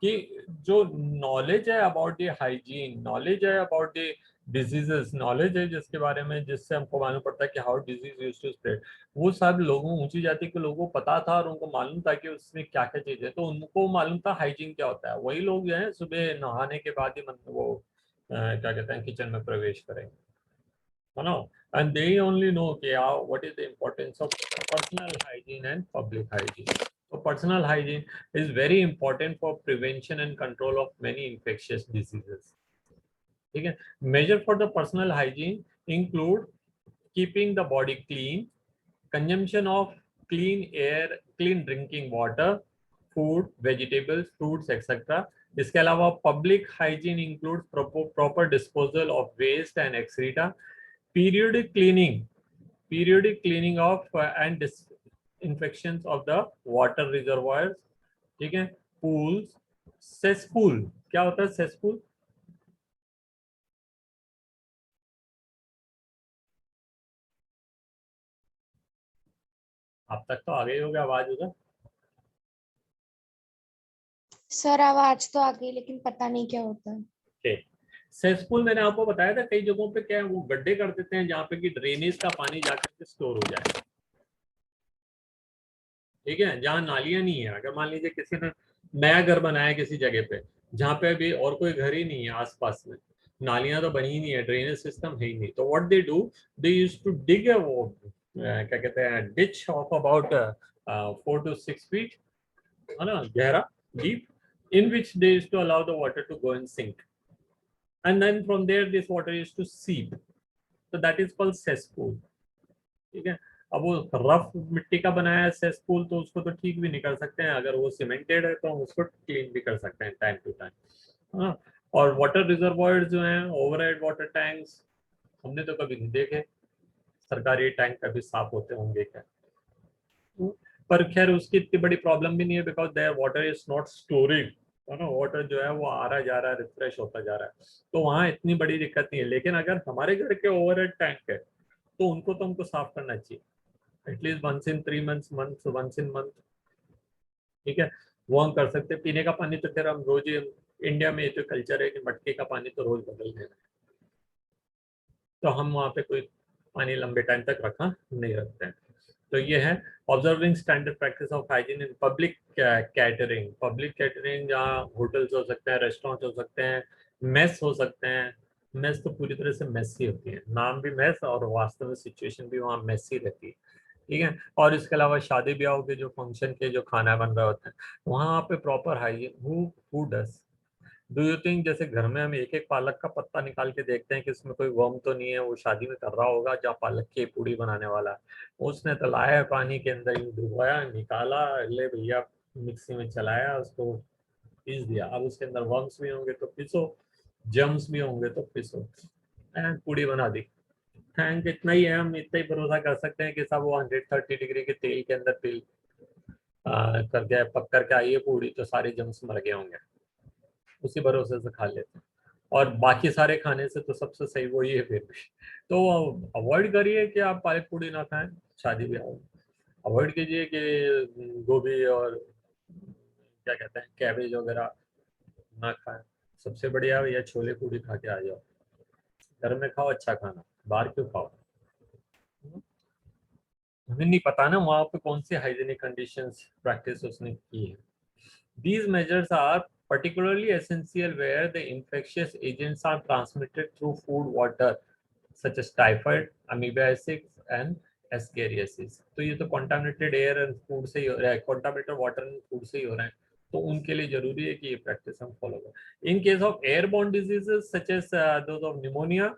कि जो नॉलेज है अबाउट द हाइजीन, नॉलेज है अबाउट द डिजीजेस नॉलेज है जिसके बारे में, जिससे हमको मालूम पड़ता है कि how disease used to spread. वो सब लोगों, ऊंची जाति के लोगों को पता था और उनको मालूम था कि उसमें क्या क्या चीज है, तो उनको मालूम था हाइजीन क्या होता है। वही लोग जो है सुबह नहाने के बाद ही वो क्या कहते हैं किचन में प्रवेश करेंगे, है ना। एंड दे ओनली नो कि what is the importance of personal hygiene and public hygiene. तो personal hygiene is very important for prevention and control of many infectious diseases. ठीक है। Measure for the personal hygiene include keeping the body clean, consumption of clean air, clean drinking water, food, vegetables, fruits etcetera. इसके अलावा public hygiene include proper disposal of waste and excreta, periodic cleaning, periodic cleaning of and disinfections of the water reservoirs। ठीक है। पूल्स, सेसपूल, क्या होता है सेसपूल? आप तक तो आ गई होगी आवाज उधर। सर आवाज तो आ गई लेकिन पता नहीं क्या होता है। ठीक। सेसपूल मैंने आपको बताया था, कई जगहों पे क्या है वो गड्ढे कर देते हैं जहाँ पे कि ड्रेनेज का पानी जाकर के स्टोर हो जाए। ठीक है। जहाँ नालियां नहीं है, अगर मान लीजिए किसी ने नया घर बनाया किसी जगह पे जहाँ पे अभी और कोई घर ही नहीं है आसपास में, नालियां तो बनी ही नहीं है, ड्रेनेज सिस्टम है ही नहीं, तो what they do, they used to dig वो क्या कहते हैं ditch of about 4 to 6 feet, है ना, गहरा, deep, in which they used to allow the water to go and sink, and then from there this water used to seep, so that is called cesspool। ठीक है। अब वो रफ मिट्टी का बनाया है सेसपूल, तो उसको तो ठीक भी नहीं कर सकते हैं, अगर वो सीमेंटेड है तो हम उसको क्लीन भी कर सकते हैं टाइम टू टाइम। हाँ। और वाटर रिजर्वॉयर्स जो हैं, ओवरहेड वाटर टैंक्स, हमने तो कभी नहीं देखे सरकारी टैंक कभी साफ होते होंगे क्या, पर खैर उसकी इतनी बड़ी प्रॉब्लम भी नहीं है, because there water is not storing, है ना, वाटर जो है वो आ रहा जा रहा है, रिफ्रेश होता जा रहा है, तो वहाँ इतनी बड़ी दिक्कत नहीं है। लेकिन अगर हमारे घर के ओवरहेड टैंक है तो उनको तो हमको साफ करना चाहिए at least once in 3 months, once in month. ठीक है। वो हम कर सकते हैं। पीने का पानी तो फिर हम रोज ही, इंडिया में ये तो कल्चर है कि मटके का पानी तो रोज बदल देना है, तो हम वहाँ पे कोई पानी लंबे टाइम तक रखा नहीं रखते हैं। तो ये है observing standard practice of hygiene in public catering. Public catering जहाँ होटल्स हो सकते हैं, रेस्टोरेंट हो सकते हैं, मेस हो सकते हैं। मेस तो पूरी तरह से मेस ही होती है, नाम भी मेस और वास्तव में सिचुएशन भी वहाँ मेस ही रहती है। ठीक है। और इसके अलावा शादी ब्याह के जो फंक्शन के जो खाना बन रहे होते हैं वहाँ पे proper hygiene, who does, do you think जैसे घर में हम एक एक पालक का पत्ता निकाल के देखते हैं कि इसमें कोई वर्म तो नहीं है, वो शादी में कर रहा होगा जहाँ पालक की पूड़ी बनाने वाला है, उसने तो लाया पानी के अंदर ही डुबोया, निकाला, ले भैया मिक्सी में चलाया, उसको पीस दिया। अब उसके अंदर वर्म्स भी होंगे तो पीसो, जर्म्स भी होंगे तो पीसो, एंड पूड़ी बना दी। थैंक, इतना ही है, हम इतना ही भरोसा कर सकते हैं कि सब वो 130 डिग्री के तेल के अंदर तिल करके पक करके आई है पूड़ी, तो सारे जम्स मर गए होंगे, उसी भरोसे से खा लेते हैं। और बाकी सारे खाने से तो सबसे सही वही है फिर भी। तो अवॉइड करिए कि आप पालक पूड़ी ना खाएं शादी ब्याह में। अवॉइड कीजिए कि गोभी और क्या कहते हैं कैबेज वगैरह ना खाएं। सबसे बढ़िया भैया छोले पूड़ी खा के आ जाओ, घर में खाओ अच्छा खाना, बाहर क्यों खाओ। हमें नहीं पता ना वहाँ पे कौन सी हाइजीनिक कंडीशंस प्रैक्टिस उसने की है। These measures are particularly essential where the infectious agents are transmitted through food, water, such as typhoid, amoebiasis, and ascariasis। तो ये तो contaminated air and food से ही हो रहा है, contaminated water and food से ही हो रहा है, तो उनके लिए जरूरी है कि ये प्रैक्टिस हम फॉलो करें। In case of airborne diseases such as those of pneumonia,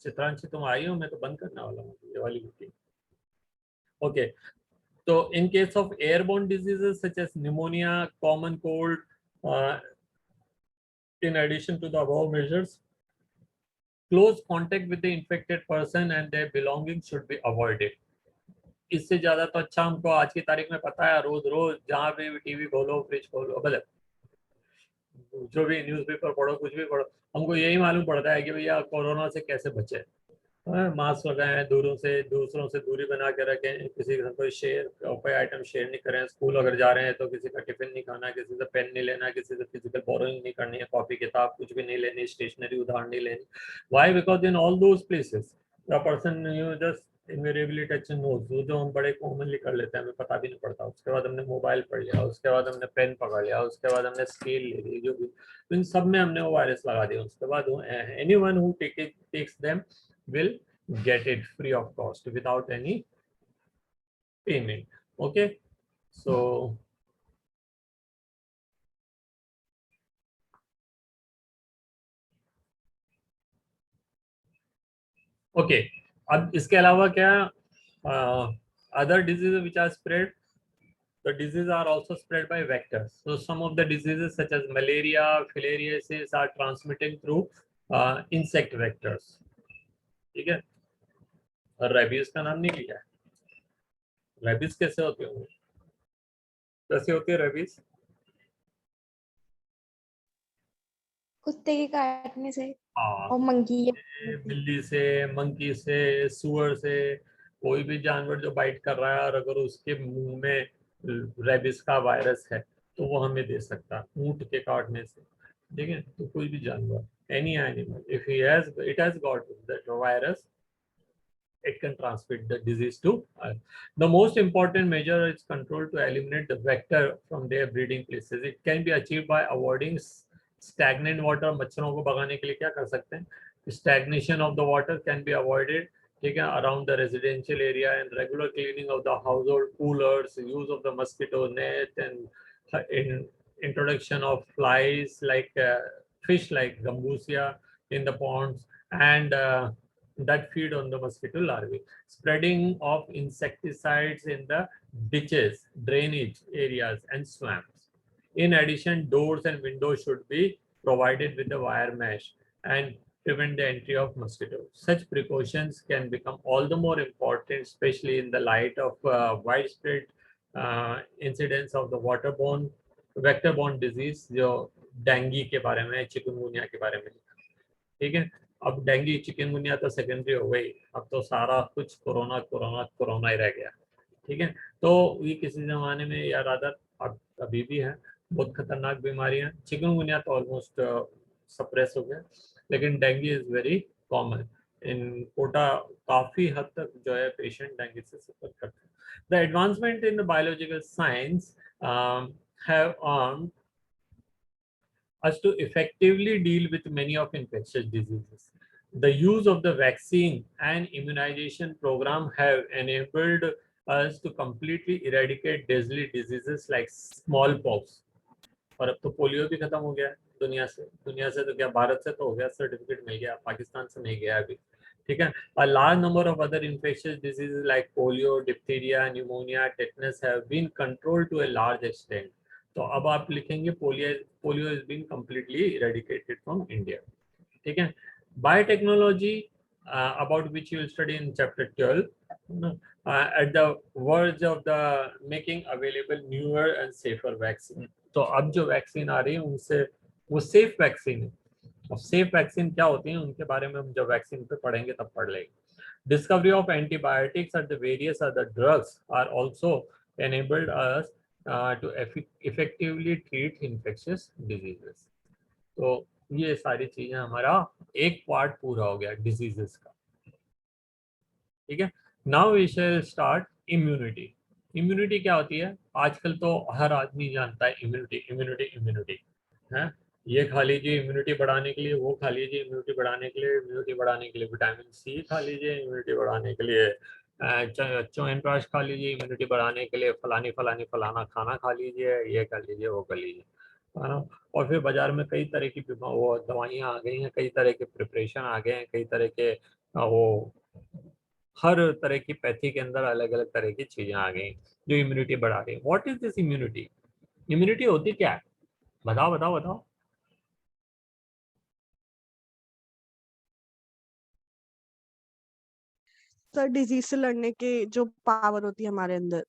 Chitranshi तुम आई हो, मैं तो बंद करने वाला हूँ ये वाली meeting. Okay. So in case of airborne diseases such as pneumonia, common cold, uh, in addition to the above measures, close contact with the infected person and their belongings should be avoided। इससे ज्यादा तो अच्छा हमको आज की तारीख में पता है, रोज रोज जहाँ भी टीवी खोलो, फ्रिज खोलो, मतलब जो भी न्यूज़पेपर पढ़ो, कुछ भी पढ़ो, हमको यही मालूम पड़ता है कि भैया कोरोना से कैसे बचे। मास्क लगाएं, दूसरों से दूरी बना के रखें, किसी का कोई आइटम शेयर नहीं करें, स्कूल अगर जा रहे हैं तो किसी का टिफिन नहीं खाना, किसी से पेन नहीं लेना, किसी से फिजिकल बोरोइंग नहीं करनी है, कॉपी किताब कुछ भी नहीं लेनी, स्टेशनरी उधार नहीं लेनी. Why? Because in all those places the person you just invariably touch nose, जो हम बड़े कॉमनली कर लेते हैं, हमें पता भी नहीं पड़ता. उसके बाद हमने मोबाइल पढ़ लिया, उसके बाद हमने पेन पकड़ लिया, उसके बाद हमने स्केल ले ली, जो भी, तो इन सब में हमने वो वायरस लगा दिया. उसके बाद anyone who takes them will get it free of cost without any payment. Okay, so okay, अब इसके अलावा क्या, other diseases which are spread, the diseases are also spread by vectors. So some of the diseases such as malaria, filariasis are transmitted through insect vectors. ठीक है, और रेबीज का नाम नहीं लिया है. रेबीज कैसे होती होंगे, कैसे होती है रेबीज? कुत्ते के काटने से हाँ, और मंकी बिल्ली से, मंकी से, सुअर से, कोई भी जानवर जो बाइट कर रहा है और अगर उसके मुंह में रेबिस का वायरस है तो वो हमें दे सकता है. ऊंट के काटने से, ठीक है, तो कोई भी जानवर, any animal, if it has got that virus, it can transmit the disease to us. The most important measure is control to eliminate the vector from their breeding places. It can be achieved by avoiding stagnant water. मच्छरों को भगाने के लिए क्या कर सकते हैं? Stagnation of the water can be avoided, ठीक है, around the residential area, and regular cleaning of the household coolers, use of the mosquito net, and in introduction of flies like fish like gambusia in the ponds, and that feed on the mosquito larvae. Spreading of insecticides in the ditches, drainage areas, and swamps. In addition, doors and windows should be provided with a wire mesh and prevent the entry of mosquitoes. Such precautions can become all the more important, especially in the light of widespread incidence of the waterborne, vector-borne disease, जो डेंगू के बारे में, चिकनगुनिया के बारे में, ठीक है. अब डेंगू चिकनगुनिया तो सेकेंडरी हो गई, अब तो सारा कुछ कोरोना कोरोना कोरोना ही रह गया, ठीक है. तो ये किसी जमाने में या रादर अब अभी भी है, बहुत खतरनाक बीमारियां. चिकनगुनिया तो ऑलमोस्ट सप्रेस हो गया, लेकिन dengue is very common in Kota. काफी हद तक जो है पेशेंट डेंगू से सफर करते हैं. The advancement in the biological science have armed us to effectively deal with many of infectious diseases. The use of the vaccine and immunization program have enabled us to completely eradicate deadly diseases like smallpox. और अब तो पोलियो भी खत्म हो गया है दुनिया से तो क्या, भारत से तो हो गया, सर्टिफिकेट मिल गया, पाकिस्तान से नहीं गया अभी, ठीक है. A large number of other infectious diseases like polio, diphtheria, pneumonia, tetanus have been controlled to a large extent. तो अब आप लिखेंगे polio is been completely eradicated from India, ठीक है. Biotechnology, about which you will study in chapter 12, at the verge of the making available newer and safer vaccine. तो अब जो वैक्सीन आ रही है उनसे वो सेफ वैक्सीन है. और सेफ वैक्सीन क्या होती है उनके बारे में हम जब वैक्सीन पे पढ़ेंगे तब पढ़ लेंगे. Discovery of antibiotics and the various other drugs are also enabled us to effectively treat infectious diseases. तो ये सारी चीजें हमारा एक पार्ट पूरा हो गया डिजीजेस का, ठीक है. Now we shall start immunity. Immunity क्या होती है? आजकल तो हर आदमी जानता है इम्यूनिटी इम्यूनिटी इम्यूनिटी है. ये खा लीजिए इम्यूनिटी बढ़ाने के लिए, वो खा लीजिए इम्यूनिटी बढ़ाने के लिए, इम्यूनिटी बढ़ाने के लिए विटामिन सी खा लीजिए, इम्यूनिटी बढ़ाने के लिए च्यवनप्राश खा लीजिए, इम्यूनिटी बढ़ाने के लिए फलानी फलानी फलाना खाना खा लीजिए, ये कर लीजिए, वो कर लीजिए, है ना. और फिर बाजार में कई तरह की वो दवाइयाँ आ गई हैं, कई तरह के प्रिपरेशन आ गए हैं, कई तरह के वो हर तरह की पैथी के अंदर अलग अलग तरह की चीजें आ गई जो इम्यूनिटी बढ़ा रही है. What is this immunity? Immunity होती क्या है? बताओ बताओ बताओ. सर डिजीज से लड़ने के जो पावर होती है हमारे अंदर.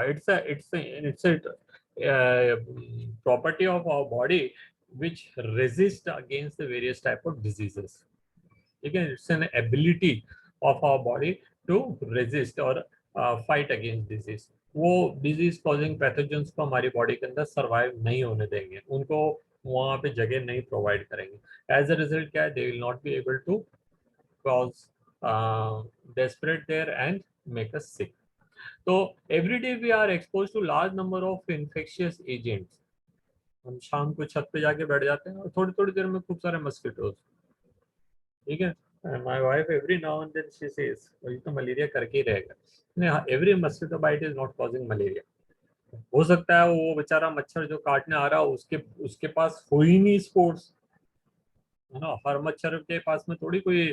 It's a property of our body which resist against the various type of diseases. ठीक है, it's an ability of our body to resist or fight against disease. वो डिजीज कॉजिंग पैथोजेंस को हमारी बॉडी के अंदर सर्वाइव नहीं होने देंगे, उनको वहां पे जगह नहीं प्रोवाइड करेंगे. एज अ रिजल्ट क्या है, they will not be able to cause they spread there and make us sick. So every day we are exposed to large number of infectious agents. हम शाम को छत पे जाके बैठ जाते हैं और थोड़ी थोड़ी देर में खूब सारे मस्किटोज, ठीक है. My wife every now and then she says ये तो मलेरिया करके ही रहेगा. नहीं, every mosquito bite is not causing malaria. हो सकता है वो बेचारा मच्छर जो काटने आ रहा है उसके पास हो ही नहीं स्पोर्स, है ना. हर मच्छर के पास में थोड़ी कोई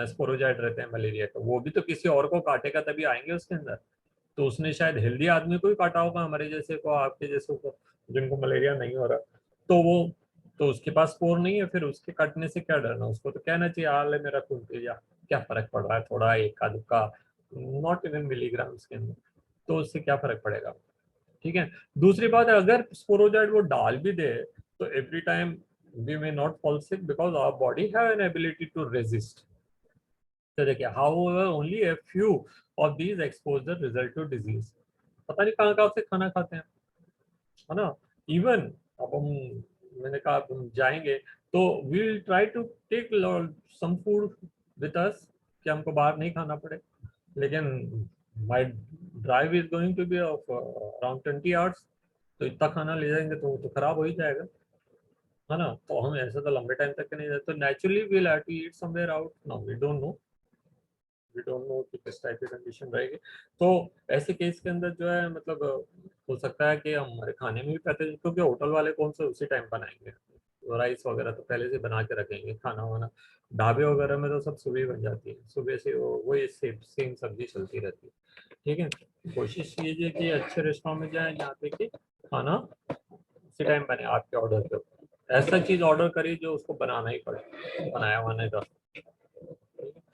स्पोरोजाइट रहते हैं मलेरिया का, वो भी तो किसी और को काटेगा तभी आएंगे उसके अंदर. तो उसने शायद हेल्दी आदमी को ही काटा होगा, हमारे जैसे को, आपके जैसे को, जिनको मलेरिया नहीं हो रहा, तो वो तो उसके पास स्पोर नहीं है, फिर उसके काटने से क्या डरना. उसको तो कहना चाहिए हाल है मेरा खून पी जा, क्या फर्क पड़ रहा है, थोड़ा एक दुक्का, नॉट इवन मिलीग्राम्स के अंदर, तो उससे क्या फर्क पड़ेगा, ठीक है. दूसरी बात है, अगर स्पोरोजाइट वो डाल भी दे तो every time we may not fall sick because our body have an ability to resist. तो देखिए, however only a few of these exposure result to disease. पता नहीं कहाँ से खाना खाते हैं, है ना. इवन अब मैंने कहा हम जाएंगे तो we'll try to take some food with us कि हमको बाहर नहीं खाना पड़े, लेकिन my drive is going to be of around 20 hours, तो इतना खाना ले जाएंगे तो खराब हो ही जाएगा, है ना. तो हम ऐसा तो लंबे टाइम तक नहीं जाते, तो naturally we will have to eat somewhere out. Now we don't know कि किस टाइप की कंडीशन रहेगी. तो ऐसे केस के अंदर जो है मतलब हो सकता है कि हमारे खाने में भी पैथोजन, क्योंकि होटल वाले कौन से उसी टाइम बनाएंगे, तो राइस वगैरह तो पहले से बना के रखेंगे, खाना वाना ढाबे वगैरह में तो सब सुबह बन जाती है, सुबह से वही सेम सब्जी चलती रहती है, ठीक है. कोशिश कीजिए कि अच्छे रेस्टोरेंट में जाए जहाँ पे कि खाना उसी टाइम बने आपके ऑर्डर पे. ऐसा चीज ऑर्डर करिए जो उसको बनाना ही पड़े, बनाया वाने का,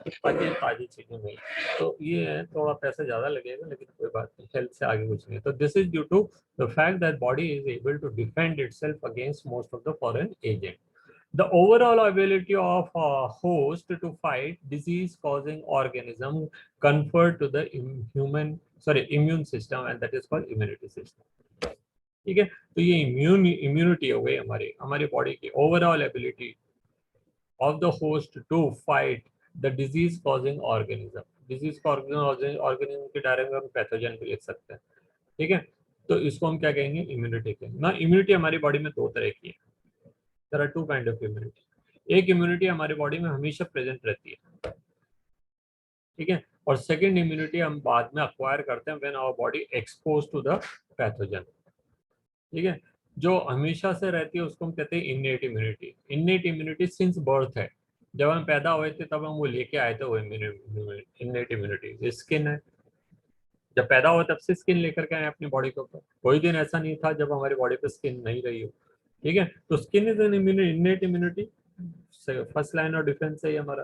ताकि ताजी चीजें मिले. तो ये है, थोड़ा पैसा ज्यादा लगेगा लेकिन कोई बात नहीं, हेल्थ से आगे कुछ नहीं. तो this is due to the fact that body is able to defend itself against most of the foreign agent. The overall ability of a host to fight disease-causing organism conferred to the immune system, and that is called immunity system. ठीक है. तो ये इम्यूनिटी हो गई हमारी बॉडी की overall ability of the host to fight the disease causing organism. Disease organism के डायरेक्ट में हम पैथोजन भी लिख सकते हैं, ठीक है. तो इसको हम क्या कहेंगे, इम्यूनिटी कहेंगे ना. इम्यूनिटी हमारी बॉडी में दो तरह की है. There are two kind of immunity. एक इम्यूनिटी हमारी बॉडी में हमेशा प्रेजेंट रहती है, ठीक है. और सेकेंड इम्यूनिटी हम बाद में अक्वायर करते हैं when our body expose to the pathogen, ठीक है. जो हमेशा से रहती है उसको हम कहते हैं innate immunity. Innate immunity since birth है, जब हम पैदा हुए थे तब हम वो लेके आए थे, वो इन्नेट इम्यूनिटी. स्किन है, जब पैदा हुआ तब से स्किन लेकर के आए अपनी बॉडी के ऊपर, कोई दिन ऐसा नहीं था जब हमारी बॉडी पे स्किन नहीं रही हो, ठीक है. तो skin is an innate immunity, first line of defence है हमारा,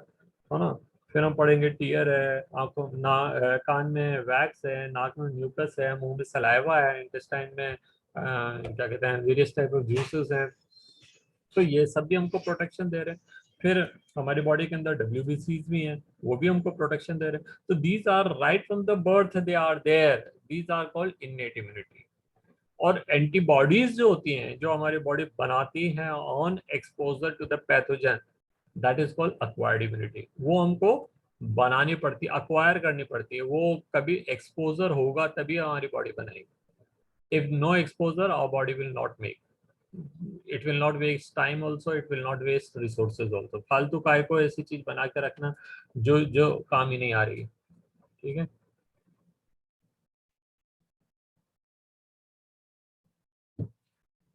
है ना. फिर हम पढ़ेंगे टीयर है, आंखों कान में वैक्स है, नाक में म्यूकस है, मुंह में सलाइवा है, इंटेस्टाइन में क्या कहते हैं वेरियस टाइप ऑफ जूसेस हैं. तो ये सब भी हमको प्रोटेक्शन दे रहे हैं. फिर हमारी बॉडी के अंदर WBCs भी हैं, वो भी हमको प्रोटेक्शन दे रहे हैं. तो these are right from the birth they are there, these are called innate immunity. और एंटीबॉडीज जो होती हैं जो हमारी बॉडी बनाती हैं on exposure to the pathogen, that is called acquired immunity. वो हमको बनानी पड़ती, अक्वायर करनी पड़ती है. वो कभी एक्सपोजर होगा तभी हमारी बॉडी बनेगी. If no exposure, our body will not make. It will not waste time also, it will not waste resources also. फालतू काय को ऐसी चीज बना के रखना जो काम ही नहीं आ रही, ठीक है.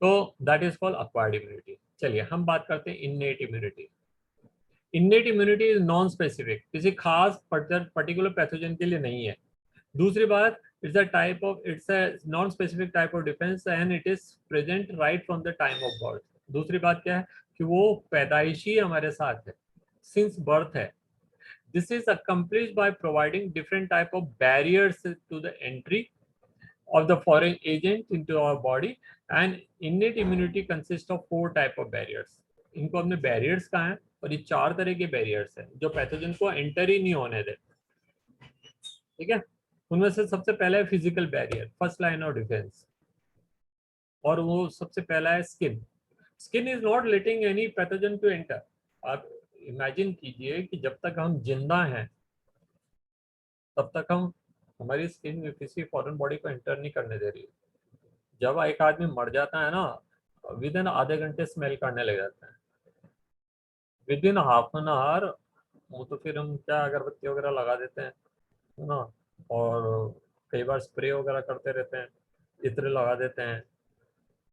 तो that is called acquired immunity. चलिए हम बात करते हैं innate immunity. Innate immunity is non specific, किसी खास पर्टिकुलर पैथोजन के लिए नहीं है. दूसरी बात, it's a non-specific type of defense and it is present right from the time of birth. दूसरी बात क्या है कि वो पैदाइशी हमारे साथ है, since birth है. This is accomplished by providing different type of barriers to the entry of the foreign agent into our body, and innate immunity consists of 4 type of barriers. इनको हमने barriers कहा है. और ये 4 तरह के बैरियर्स हैं जो पैथोजन को एंटर ही नहीं होने देते, ठीक है। उनमें से सबसे पहला है physical barrier, first line of defence, और वो सबसे पहला है skin. Skin is not letting any pathogen to enter. आप इमेजिन कीजिए कि जब तक हम जिंदा हैं तब तक हम हमारी स्किन किसी फॉरेन बॉडी को एंटर नहीं करने दे रही है। जब एक आदमी मर जाता है ना, विद इन आधे घंटे स्मेल करने लग जाता है, with in half an hour. वो तो फिर हम क्या अगरबत्ती वगैरह लगा देते हैं, है ना, और कई बार स्प्रे वगैरह करते रहते हैं, इत्र लगा देते हैं,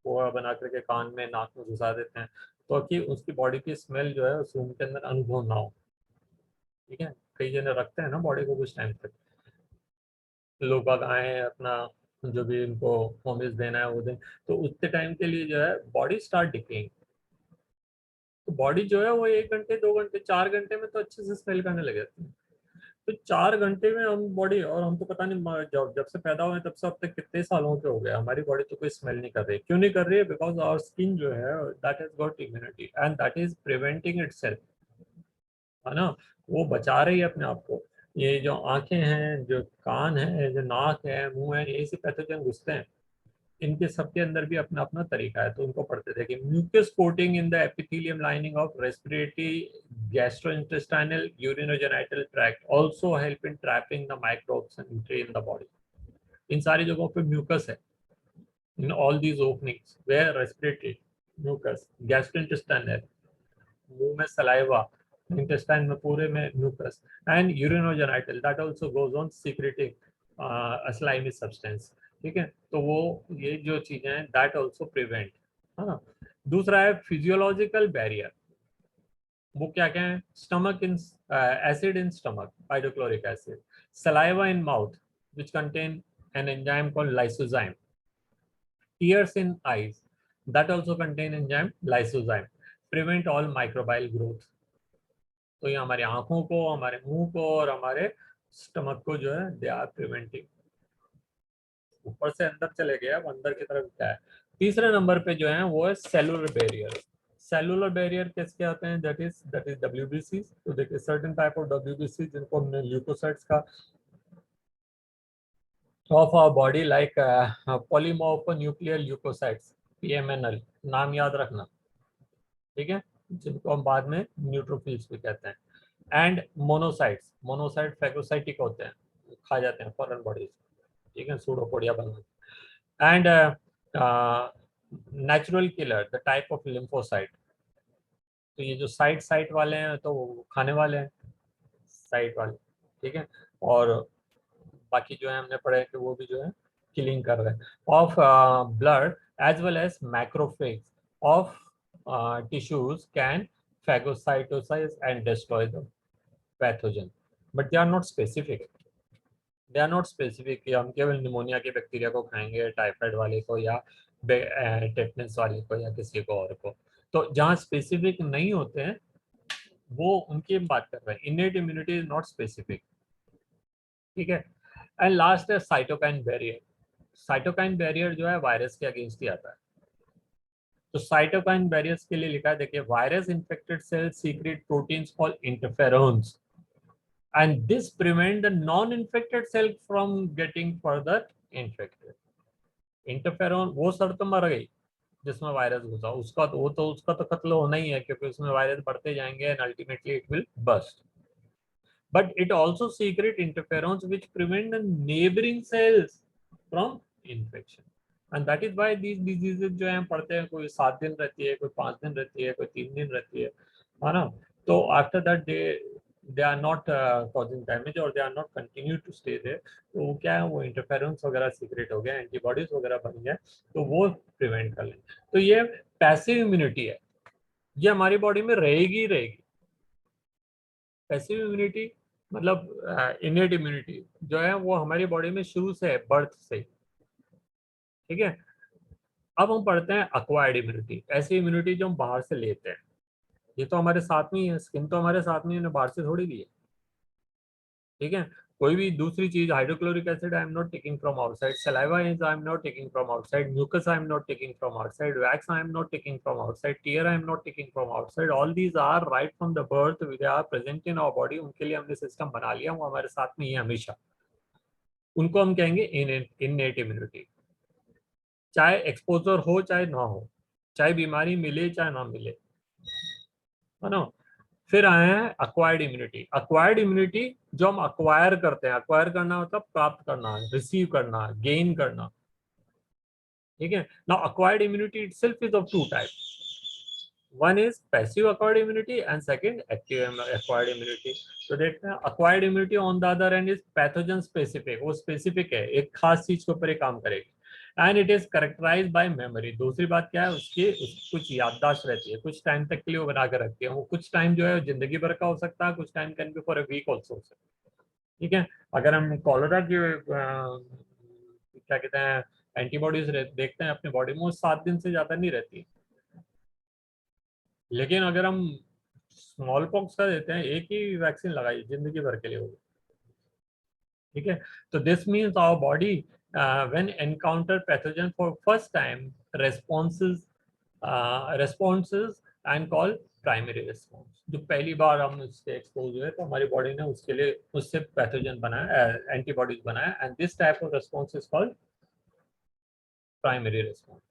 पोहा बना करके कान में नाक में घुसा देते हैं, तो कि उसकी बॉडी की स्मेल जो है उस रूम के अंदर अनुभव ना हो, ठीक है। कई जने रखते हैं ना बॉडी को कुछ टाइम तक, लोग बाग आए अपना जो भी इनको होमिस देना है वो दें, तो उतने टाइम के लिए जो है बॉडी स्टार्ट डिकेइंग। तो बॉडी जो है वो 1 घंटे 2 घंटे 4 घंटे में तो अच्छे से स्मेल करने लग जाती है। तो 4 घंटे में हम बॉडी, और हम तो पता नहीं जब से पैदा हुए तब से अब तक कितने सालों के हो गए, हमारी बॉडी तो कोई स्मेल नहीं कर रही। क्यों नहीं कर रही है? बिकॉज आवर स्किन जो है that has got immunity and that is preventing itself, है ना, वो बचा रही है अपने आप को। ये जो आंखें हैं, जो कान है, जो नाक है, मुंह है, ये से पैथोजन घुसते हैं, इनके सबके अंदर भी अपना अपना तरीका है। तो उनको पढ़ते थे कि mucus coating in the epithelium lining of respiratory gastrointestinal urinogenital tract also help in trapping the microbes and nutri in the body. इन सारी जगहों पे म्यूकस है, in all these openings where respiratory mucus, gastrointestinal मुंह में सलाइवा, इंटेस्टाइन में पूरे में mucus, and urinogenital that also goes on secreting a slimy substance, ठीक है। तो वो ये जो चीजें हैं दैट आल्सो प्रिवेंट, है ना। दूसरा है फिजियोलॉजिकल बैरियर। वो क्या क्या है? Stomach in acid in stomach, hydrochloric acid, saliva in mouth which contain an enzyme called lysozyme, tears in eyes that also contain enzyme lysozyme, prevent all microbial growth। तो ये हमारी आंखों को, हमारे मुंह को और हमारे स्टमक को जो है दे आर प्रिवेंटिंग। ऊपर से अंदर चले गए, अब अंदर की तरफ क्या है? तीसरे नंबर पे जो है वो है सेलुलर बैरियर। सेलुलर बैरियर किसके आते हैं? That is WBC. तो देखिए सर्टेन टाइप ऑफ डब्ल्यूबीसी जिनको हमने ल्यूकोसाइट्स का of our body like polymorphonuclear leukocytes, PMNL, नाम याद रखना, ठीक है, जिनको हम बाद में न्यूट्रोफिल्स भी कहते हैं। एंड मोनोसाइट्स, मोनोसाइट फैगोसाइटिक होते हैं, खा जाते हैं फॉरेन बॉडीज, ठीक है, सूडोपोडिया बना। And natural killer, the type of lymphocyte. तो ये जो साइट वाले हैं तो वो खाने वाले हैं, साइट वाले, ठीक है। और बाकी जो है हमने पढ़ा है कि वो भी जो है किलिंग कर रहे हैं of blood as well as macrophage of tissues can phagocytosize and destroy the pathogen, but they are not specific। They are not specific कि हम केवल निमोनिया के बैक्टीरिया को खाएंगे, टाइफाइड वाले को, या टेटनस वाले को, या किसी को और को। तो जहाँ स्पेसिफिक नहीं होते हैं वो उनकी हम बात कर रहे हैं। Innate immunity is not specific, ठीक है। एंड लास्ट है साइटोकाइन बैरियर। साइटोकाइन बैरियर जो है वायरस के अगेंस्ट ही आता है। तो साइटोकाइन बैरियर्स के लिए लिखा है, देखिए, virus infected cells secret proteins called interferons and this prevent the non-infected cell from getting further infected। Interferon वो सर तो मर गई जिसमें वायरस घुसा, उसका तो कत्ल होना ही है, क्योंकि उसमें वायरस बढ़ते जाएंगे and ultimately it will burst. But it also secrete interferons which prevent the neighbouring cells from infection, and that is why these diseases जो है पढ़ते हैं, कोई 7 दिन रहती है, कोई 5 दिन रहती है, कोई 3 दिन रहती है ना। तो after that they are not causing damage or they are not continue to stay there। तो वो क्या है, वो इंटरफेरेंस वगैरह सीक्रेट हो गया, एंटीबॉडीज वगैरह बन गए, तो वो प्रिवेंट कर लेंगे। तो ये पैसिव इम्यूनिटी है, ये हमारी बॉडी में रहेगी ही रहेगी। पैसिव इम्यूनिटी मतलब इनेट इम्यूनिटी जो है वो हमारी बॉडी में शुरू से है, बर्थ से, ठीक है। अब हम पढ़ते हैं अक्वायर्ड इम्यूनिटी, ऐसी इम्यूनिटी जो हम बाहर से लेते हैं। ये तो हमारे साथ में ही है, स्किन तो हमारे साथ में ही, बाहर से थोड़ी ली है, ठीक है। कोई भी दूसरी चीज, hydrochloric acid I am not taking from outside, saliva is I am not taking from outside, mucus I am not taking from outside, wax I am not taking from outside, tear I am not taking from outside, all these are right from the birth, they are present in our body, उनके लिए हमने सिस्टम बना लिया, वो हमारे साथ में ही है हमेशा, उनको हम कहेंगे इननेट इम्यूनिटी। चाहे एक्सपोजर हो चाहे ना हो, चाहे बीमारी मिले चाहे ना मिले, है ना। फिर आए हैं अक्वायर्ड इम्यूनिटी। अक्वायर्ड इम्यूनिटी जो हम अक्वायर करते हैं, अक्वायर करना मतलब प्राप्त करना, रिसीव करना, गेन करना, ठीक है। Now acquired immunity itself is of two type, one is passive acquired immunity and second active acquired immunity. तो देखते हैं acquired immunity on the other end is pathogen specific, वो स्पेसिफिक है, एक खास चीज के ऊपर काम करेगी, and it is characterised by memory. दूसरी बात क्या है, उसकी कुछ याददाश्त रहती है, कुछ टाइम तक के लिए वो बना कर रखती है, वो कुछ टाइम जो है जिंदगी भर का हो सकता है, कुछ time can be for a week also हो सकता है, ठीक है। अगर हम कॉलेरा की क्या कहते हैं एंटीबॉडीज देखते हैं अपनी बॉडी में, वो 7 दिन से ज्यादा नहीं रहती, लेकिन अगर हम स्मॉल पॉक्स का देते हैं, एक ही वैक्सीन लगाई जिंदगी भर के लिए होगी, ठीक है। तो this means our body when encounter pathogen for first time responses and call primary response. जो पहली बार हम उससे एक्सपोज हुए तो हमारी बॉडी ने उसके लिए उससे पैथोजन बनाया, एंटीबॉडीज बनाया, and this type of response is called primary response.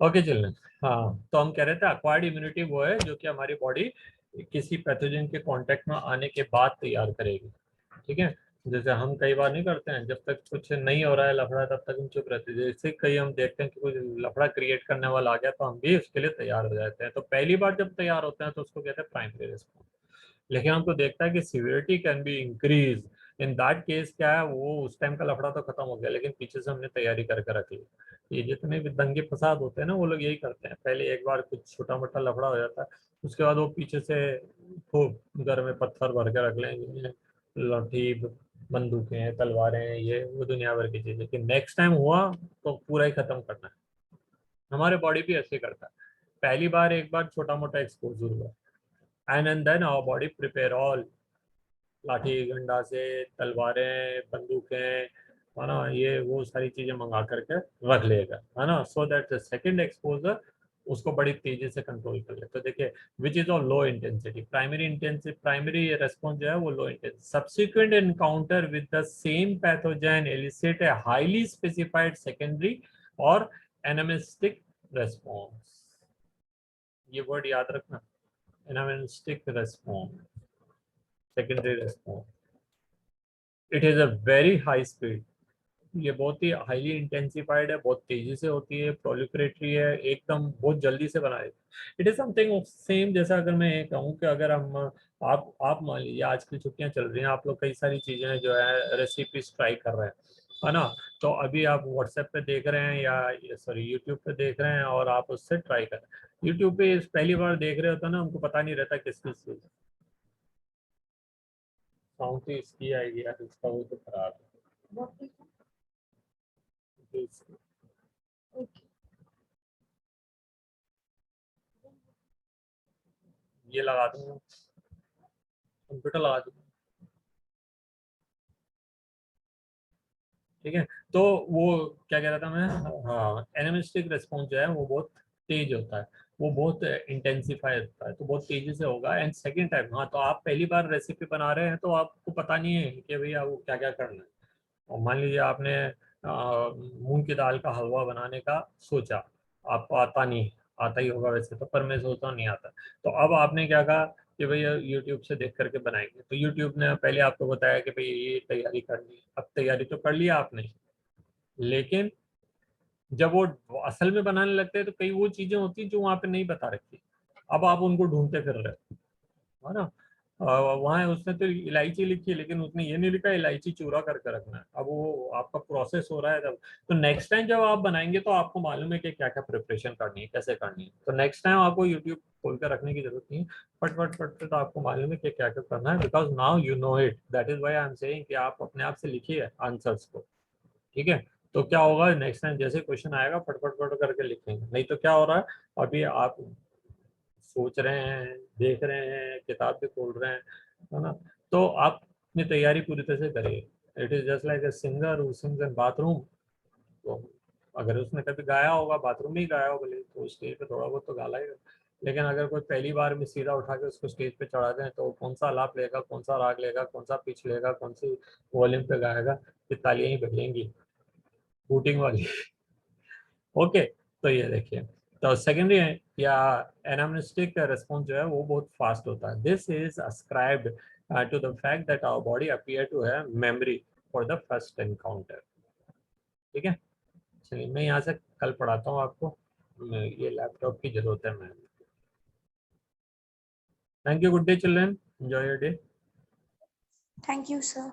Okay children, हाँ तो हम कह रहे थे अक्वायर्ड इम्यूनिटी वो है जो कि हमारी बॉडी किसी पैथोजन के कांटेक्ट में आने के बाद तैयार करेगी, ठीक है। जैसे हम कई बार नहीं करते हैं, जब तक कुछ नहीं हो रहा है लफड़ा तब तक हम चुप रहते हैं, जैसे कई हम देखते हैं कि कुछ लफड़ा क्रिएट करने वाला आ गया तो हम भी उसके लिए तैयार हो जाते हैं। तो पहली बार जब तैयार होते हैं तो उसको कहते हैं प्राइमरी रिस्पॉन्स। लेकिन हमको देखता है कि severity can be increase, in that case क्या है, वो उस टाइम का लफड़ा तो खत्म हो गया लेकिन पीछे से हमने तैयारी करके रख ली। ये जितने भी दंगे फसाद होते हैं ना, वो लोग यही करते हैं, पहले एक बार कुछ छोटा मोटा लफड़ा हो जाता है, उसके बाद वो पीछे से खूब घर में पत्थर भर के रख लेंगे, लाठी, बंदूकें, तलवारें, ये वो दुनिया भर की चीजें, कि नेक्स्ट टाइम हुआ तो पूरा ही खत्म करना है। हमारे बॉडी भी ऐसे करता है, पहली बार एक बार छोटा मोटा एक्सपोजर हुआ, and then our body prepare all, लाठी डंडा से, तलवारें, बंदूकें, है ना, ये वो सारी चीजें मंगा करके रख लेगा, है ना, so that the second exposure उसको बड़ी तेजी से कंट्रोल कर ले। तो देखिए which is of low intensity, primary response जो है वो low intensity. Subsequent encounter with the same pathogen elicit a highly specified secondary और एनामिस्टिक रेस्पॉन्स। ये वर्ड याद रखना, anamnestic response, secondary response. It is a very high speed, ये बहुत ही हाईली इंटेंसिफाइड है, बहुत तेजी से होती है, प्रोलिफरेटरी है, एकदम बहुत जल्दी से बनाए। इट इज समथिंग सेम, जैसा अगर मैं ये कहूँ कि अगर हम आप मान लीजिए आजकल छुट्टियां चल रही हैं, आप लोग कई सारी चीजें जो है रेसिपीज ट्राई कर रहे हैं, है ना। तो अभी आप व्हाट्सएप पे देख रहे हैं या सॉरी यूट्यूब पे देख रहे हैं और आप उससे ट्राई कर रहे हैं। यूट्यूब पे पहली बार देख रहे होते ना, उनको पता नहीं रहता किस किस चीज साउंड तो इसकी आएगी यार, इसका वो तो खराब है। ये लगा दूंगा, कंप्यूटर लगा दूंगा, ठीक है। तो वो क्या कह रहा था मैं, हाँ एनामिस्टिक रेस्पॉन्स जो है वो बहुत तेज होता है, वो बहुत इंटेंसिफाई होता है, तो बहुत तेजी से होगा। एंड सेकंड टाइम, हाँ तो आप पहली बार रेसिपी बना रहे हैं तो आपको पता नहीं है कि भैया वो क्या क्या करना है। और मान लीजिए आपने मूंग की दाल का हलवा बनाने का सोचा, आपको आता नहीं, आता ही होगा वैसे तो, पर मैं सोचता नहीं आता। तो अब आपने क्या कहा कि भैया यूट्यूब से देख करके बनाएंगे, तो यूट्यूब ने पहले आपको बताया कि भाई ये तैयारी करनी है। अब तैयारी तो कर लिया आपने, लेकिन जब वो असल में बनाने लगते हैं तो कई वो चीजें होती हैं जो वहां पे नहीं बता रखी, अब आप उनको ढूंढते फिर रहे हो, है ना। वहाँ उसने तो इलायची लिखी है, लेकिन उसने ये नहीं लिखा इलायची चूरा करके रखना है। अब वो आपका प्रोसेस हो रहा है तब। तो नेक्स्ट टाइम जब आप बनाएंगे तो आपको मालूम है कि क्या क्या प्रिपरेशन करनी है, कैसे करनी है। तो नेक्स्ट टाइम आपको यूट्यूब खोल कर रखने की जरूरत नहीं है, फट तो आपको मालूम है कि क्या क्या करना है, because now you know it. That is why I am saying कि आप अपने आप से लिखिए आंसर्स को, ठीक है। तो क्या होगा नेक्स्ट टाइम जैसे क्वेश्चन आएगा फट करके लिखेंगे। नहीं तो क्या हो रहा है, अभी आप सोच रहे हैं, देख रहे हैं, किताब भी खोल रहे हैं, है ना। तो आप अपनी तैयारी पूरी तरह से करिए। It is just like a singer who sings in bathroom. तो अगर उसने कभी गाया होगा बाथरूम में ही गाया होगा, तो स्टेज पे थोड़ा बहुत तो गाला ही। लेकिन अगर कोई पहली बार में सीधा उठा के उसको स्टेज पे चढ़ा दें तो कौन सा आलाप लेगा, कौन सा राग लेगा, कौन सा पिच लेगा, कौन सी वॉल्यूम पे गाएगा, कि तालियां ही बजेंगी बूटिंग वाली। ओके, तो ये देखिए, तो सेकेंडरी या एनामिस्टिक रेस्पॉन्स जो है वो बहुत फास्ट होता है। This is ascribed to the fact that our body appear to have memory for the first encounter, ठीक है। चलिए मैं यहाँ से कल पढ़ाता हूँ आपको, ये लैपटॉप की जरूरत है ma'am. Thank you, good day children, enjoy your day. Thank you, sir.